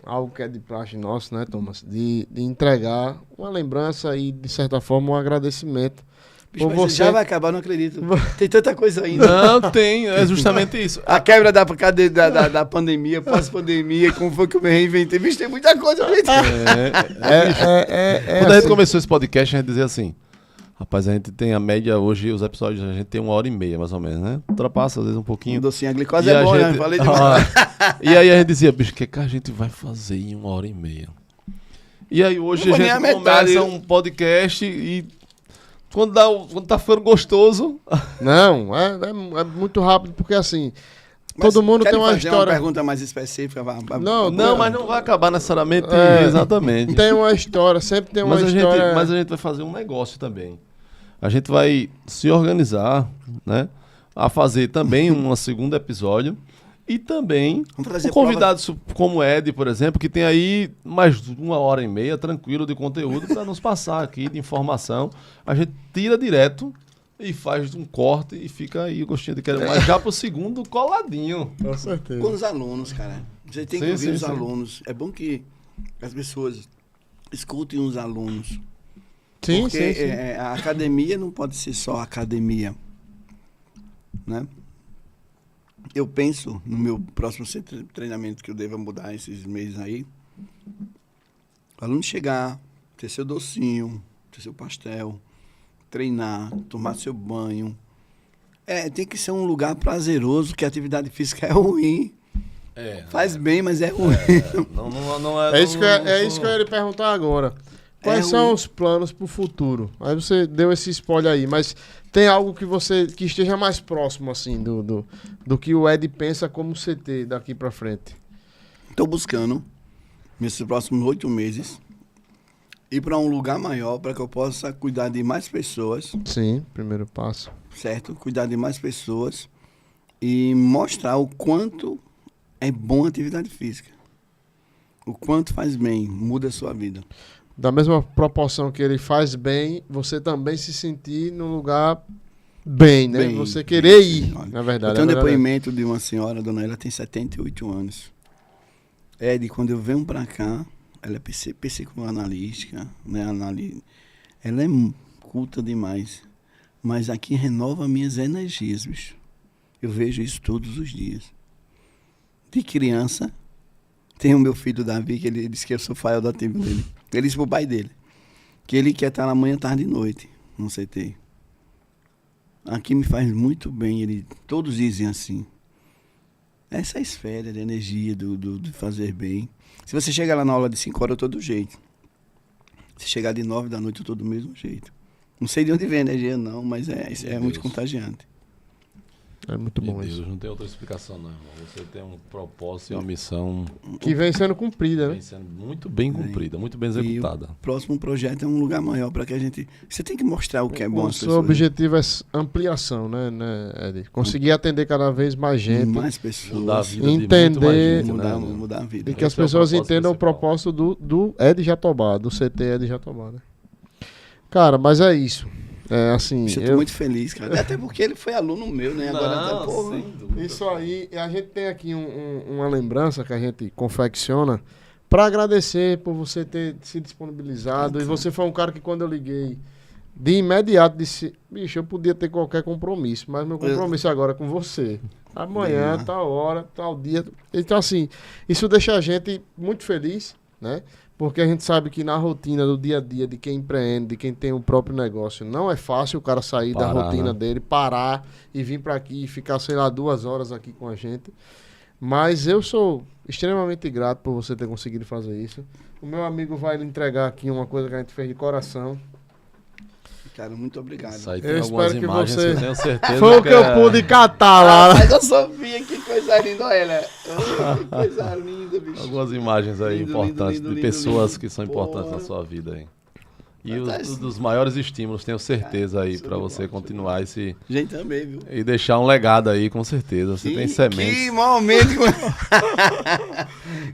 algo que é de praxe nosso, né, Thomas? De entregar uma lembrança e, de certa forma, um agradecimento. Bicho, você já vai acabar, não acredito. Tem tanta coisa ainda. Não, tem. É justamente isso. A quebra da pandemia, pós-pandemia, como foi que eu me reinventei. Bicho, tem muita coisa, gente. Quando a gente começou esse podcast, a gente dizia assim, rapaz, a gente tem a média hoje, os episódios, a gente tem 1h30, mais ou menos, né? Ultrapassa, às vezes, um pouquinho. Docinho, a glicose é boa, né? Falei demais. E aí a gente dizia, bicho, o que a gente vai fazer em 1h30? E aí hoje a gente começa um podcast e... Quando tá ficando gostoso... Não, é muito rápido, porque assim... Mas todo mundo tem uma história... uma pergunta mais específica? Não, mas não vai acabar necessariamente exatamente. Tem uma história, sempre tem uma história... Mas a gente vai fazer um negócio também. A gente vai se organizar, né? A fazer também um segundo episódio. E também um convidado como o Ed, por exemplo, que tem aí mais 1h30 tranquilo de conteúdo para nos passar aqui de informação. A gente tira direto e faz um corte e fica aí o gostinho de querer mais já pro segundo coladinho. Com certeza. Com os alunos, cara. Você tem que ouvir os alunos. É bom que as pessoas escutem os alunos. Porque a academia não pode ser só academia, né? Eu penso no meu próximo treinamento que eu devo mudar esses meses aí. O aluno chegar, ter seu docinho, ter seu pastel, treinar, tomar seu banho. Tem que ser um lugar prazeroso, que a atividade física é ruim. Faz bem, mas é ruim. É isso que eu ia lhe perguntar agora. Quais são os planos para o futuro? Aí você deu esse spoiler aí, mas tem algo que esteja mais próximo assim do que o Ed pensa como CT daqui para frente? Estou buscando, nesses próximos 8 meses, ir para um lugar maior para que eu possa cuidar de mais pessoas. Sim, primeiro passo. Certo? Cuidar de mais pessoas e mostrar o quanto é bom a atividade física. O quanto faz bem, muda a sua vida. Da mesma proporção que ele faz bem, você também se sentir num lugar bem, né? Você querer ir, na verdade. Eu tenho um depoimento de uma senhora, dona ela tem 78 anos. Ed, quando eu venho pra cá, ela é psicoanalítica, né? Ela é culta demais. Mas aqui renova minhas energias, bicho. Eu vejo isso todos os dias. De criança, tem o meu filho Davi, que ele disse que eu sou fael da tempo dele. Ele disse pro pai dele que ele quer estar na manhã, tarde e noite no CT. Aqui me faz muito bem, todos dizem assim. Essa esfera de energia, de fazer bem. Se você chegar lá na aula de 5 horas, eu tô do jeito. Se chegar de 9 da noite, eu tô do mesmo jeito. Não sei de onde vem a energia, não, mas é muito contagiante. É muito bom Deus, isso. Não tem outra explicação, não, irmão. Você tem um propósito e uma missão... Que vem sendo cumprida, né? Vem sendo muito bem cumprida, muito bem executada. E o próximo projeto é um lugar maior para que a gente... Você tem que mostrar o que é bom às pessoas. O seu objetivo é ampliação, né, Ed? Conseguir atender cada vez mais gente. Mais pessoas. Mudar a vida entender, de muito mais gente, mudar a vida. E que as pessoas entendam o propósito do Ed Jatobá, do CT Ed Jatobá, né? Cara, mas é isso. Assim, eu tô muito feliz, cara. Até porque ele foi aluno meu, né? Agora isso aí, a gente tem aqui uma lembrança que a gente confecciona para agradecer por você ter se disponibilizado. E você foi um cara que, quando eu liguei, de imediato disse, bicho, eu podia ter qualquer compromisso, mas meu compromisso agora é com você. Amanhã, tal hora, tal dia. Então, assim, isso deixa a gente muito feliz, né? Porque a gente sabe que na rotina do dia a dia de quem empreende, de quem tem o próprio negócio, não é fácil o cara sair da rotina dele, parar e vir para aqui e ficar, sei lá, 2 horas aqui com a gente. Mas eu sou extremamente grato por você ter conseguido fazer isso. O meu amigo vai lhe entregar aqui uma coisa que a gente fez de coração. Cara, muito obrigado. Isso aí tem Eu algumas espero que imagens você... eu tenho certeza Foi o que eu pude catar lá. Mas eu só vi, que coisa linda, olha, né? Que coisa linda, bicho. Algumas imagens aí Lindo, importantes lindo, de lindo, pessoas lindo. que são importantes na sua vida aí. E Fantástico. um dos maiores estímulos, tenho certeza aí, Show para de você bola, continuar esse Gente, também, viu? e deixar um legado aí, com certeza. Você tem sementes. Que momento!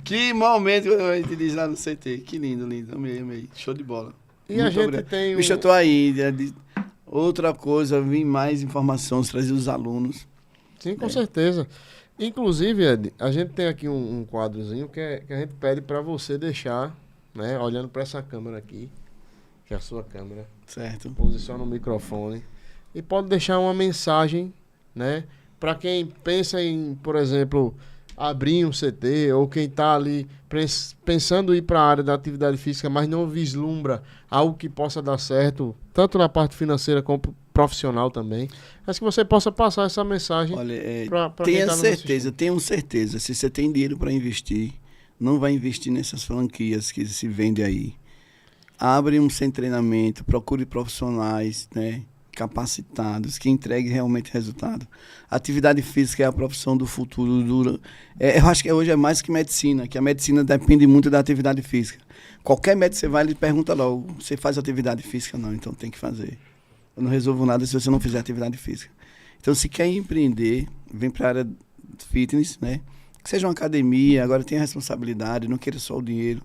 Que momento quando a gente diz lá no CT. Que lindo, lindo. Amei, amei. Show de bola. E Muito a gente obrigado. tem Bicho, eu tô aí. Outra coisa, vim mais informações, trazer os alunos. Sim, com certeza. Inclusive, Ed, a gente tem aqui um quadrozinho que a gente pede para você deixar, né, olhando para essa câmera aqui, que é a sua câmera, Certo. posiciona o microfone e pode deixar uma mensagem, né, para quem pensa em, por exemplo, abrir um CT ou quem está ali pensando em ir para a área da atividade física, mas não vislumbra algo que possa dar certo, tanto na parte financeira como profissional também. Mas que você possa passar essa mensagem. Olha, pra quem tenha tá nos certeza, assistindo. tenham certeza. Se você tem dinheiro para investir, não vai investir nessas franquias que se vendem aí. Abre um centro de treinamento, procure profissionais, né, capacitados, que entreguem realmente resultado. Atividade física é a profissão do futuro. Eu acho que hoje é mais que medicina, que a medicina depende muito da atividade física. Qualquer médico você vai, ele pergunta logo, você faz atividade física? Não, então tem que fazer. Eu não resolvo nada se você não fizer atividade física. Então, se quer empreender, vem para a área de fitness, né? Que seja uma academia, agora tem a responsabilidade, não queira só o dinheiro.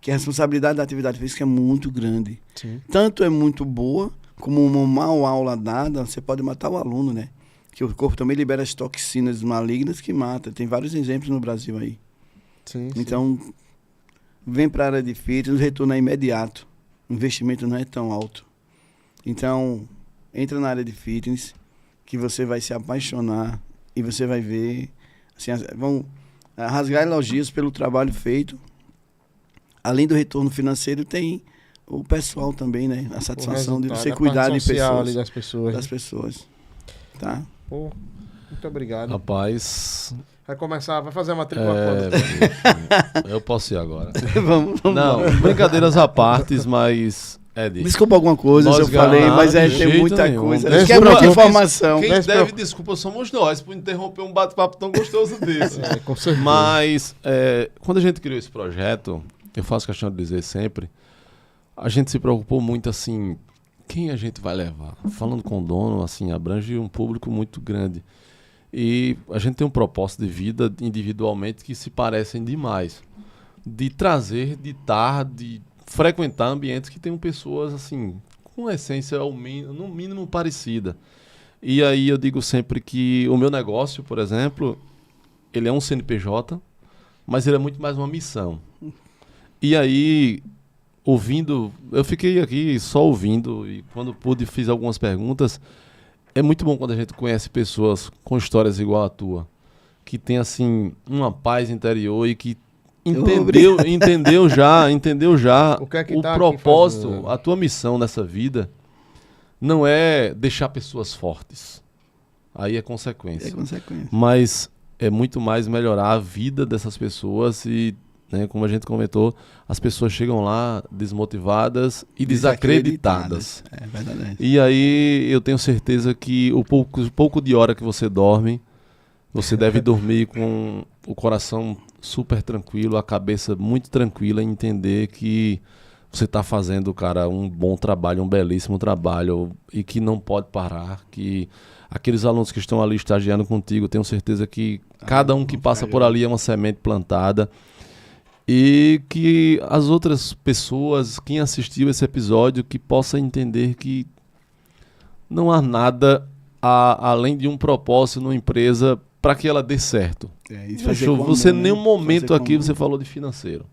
Que a responsabilidade da atividade física é muito grande. Sim. Tanto é muito boa, como uma mal aula dada, você pode matar o aluno, né? Que o corpo também libera as toxinas malignas que mata. Tem vários exemplos no Brasil aí. Sim, Então, vem para a área de fitness, o retorno é imediato. O investimento não é tão alto. Então, entra na área de fitness, que você vai se apaixonar e você vai ver, assim, vão rasgar elogios pelo trabalho feito. Além do retorno financeiro, tem o pessoal também, né? A satisfação de você cuidar de pessoas. Das pessoas. Tá? Pô, muito obrigado. Rapaz, Vai fazer a matrícula quando? bicho, eu posso ir agora. vamos. Não, brincadeiras à parte, mas Ed, Desculpa alguma coisa se eu falei, mas tem muita coisa. Não se Quebra de preocupe. informação. Quem deve desculpa somos nós por interromper um bate-papo tão gostoso desse. Com certeza. Mas quando a gente criou esse projeto, eu faço questão de dizer sempre, a gente se preocupou muito assim, quem a gente vai levar? Falando com o dono, assim, abrange um público muito grande. E a gente tem um propósito de vida individualmente que se parecem demais. De trazer, de estar, de frequentar ambientes que tenham pessoas assim, com essência no mínimo parecida. E aí eu digo sempre que o meu negócio, por exemplo, ele é um CNPJ, mas ele é muito mais uma missão. E aí, eu fiquei aqui só ouvindo e quando pude fiz algumas perguntas. É muito bom quando a gente conhece pessoas com histórias igual a tua, que tem assim uma paz interior e que entendeu já O que é que o tá aqui propósito, fazendo? a tua missão nessa vida não é deixar pessoas fortes. Aí é consequência. É consequência. Mas é muito mais melhorar a vida dessas pessoas e, né, como a gente comentou, as pessoas chegam lá desmotivadas e desacreditadas. É verdade. E aí eu tenho certeza que o pouco de hora que você dorme, você deve dormir com o coração super tranquilo, a cabeça muito tranquila e entender que você está fazendo, cara, um bom trabalho, um belíssimo trabalho e que não pode parar, que aqueles alunos que estão ali estagiando contigo, tenho certeza que cada um que passa por ali é uma semente plantada e que as outras pessoas, quem assistiu esse episódio, que possa entender que não há nada além de um propósito numa empresa para que ela dê certo. Isso Você em nenhum momento aqui você falou de financeiro.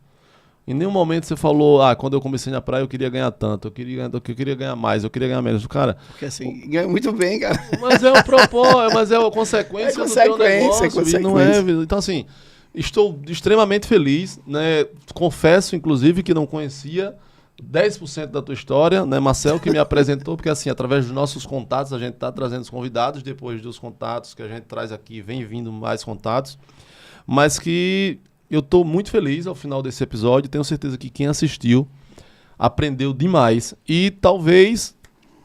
Em nenhum momento você falou, quando eu comecei na praia eu queria ganhar tanto, eu queria ganhar mais, eu queria ganhar menos. Cara, porque assim, ganha muito bem, cara. Mas é o propósito, mas é a consequência do teu negócio. Não é, então assim, estou extremamente feliz, né? Confesso, inclusive, que não conhecia 10% da tua história, né? Marcel que me apresentou, porque assim, através dos nossos contatos, a gente está trazendo os convidados, depois dos contatos que a gente traz aqui, vem vindo mais contatos, mas que eu estou muito feliz ao final desse episódio, tenho certeza que quem assistiu aprendeu demais e talvez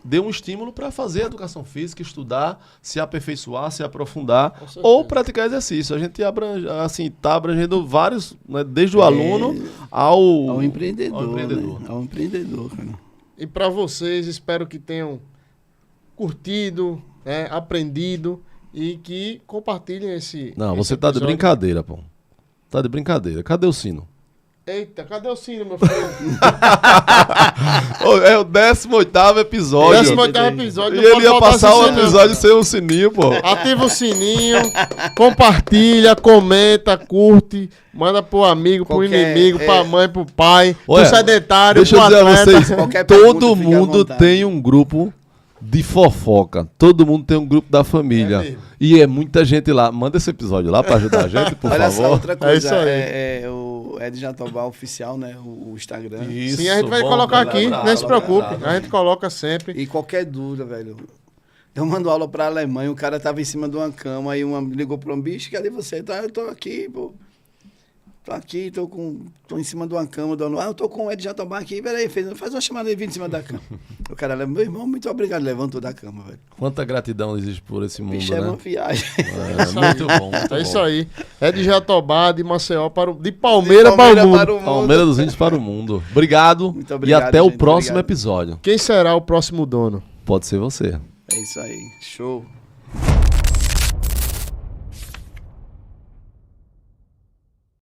dê um estímulo para fazer educação física, estudar, se aperfeiçoar, se aprofundar ou praticar exercício. A gente está abrangendo vários, né, desde o aluno ao empreendedor. Né? Ao empreendedor, cara. E para vocês, espero que tenham curtido, né, aprendido e que compartilhem esse. Não, você tá de brincadeira, pô. Tá de brincadeira. Cadê o sino? Eita, cadê o sino, meu filho? É o 18º episódio. 18º episódio. E ele ia passar o episódio sem o sininho, pô. Ativa o sininho, compartilha, comenta, curte, manda pro amigo, pro inimigo, pra mãe, pro pai, pro sedentário, deixa eu dizer a vocês, Qualquer todo mundo tem um grupo de fofoca. Todo mundo tem um grupo da família. E é muita gente lá. Manda esse episódio lá pra ajudar a gente, por Olha favor. Só, outra coisa. É isso aí. O Ed Jatobá oficial, né? O Instagram. Isso, sim, a gente vai colocar aqui, não se preocupe. A gente coloca sempre. E qualquer dúvida, velho. Eu mando aula pra Alemanha, o cara tava em cima de uma cama, aí uma ligou pra um bicho, cadê você? Eu tô aqui, pô. Tô aqui, tô em cima de uma cama, eu tô com o Ed Jatobá aqui, peraí, faz uma chamada aí, vem em cima da cama. O cara leva, meu irmão, muito obrigado, levantou da cama, velho. Quanta gratidão existe por esse mundo, bicho, né? É uma viagem. Muito bom, muito É bom. isso aí. Ed Jatobá, de Maceió, de Palmeira para o mundo. Palmeiras dos Índios para o mundo. Obrigado, muito obrigado, e até gente, o próximo obrigado. episódio. Quem será o próximo dono? Pode ser você. É isso aí, show.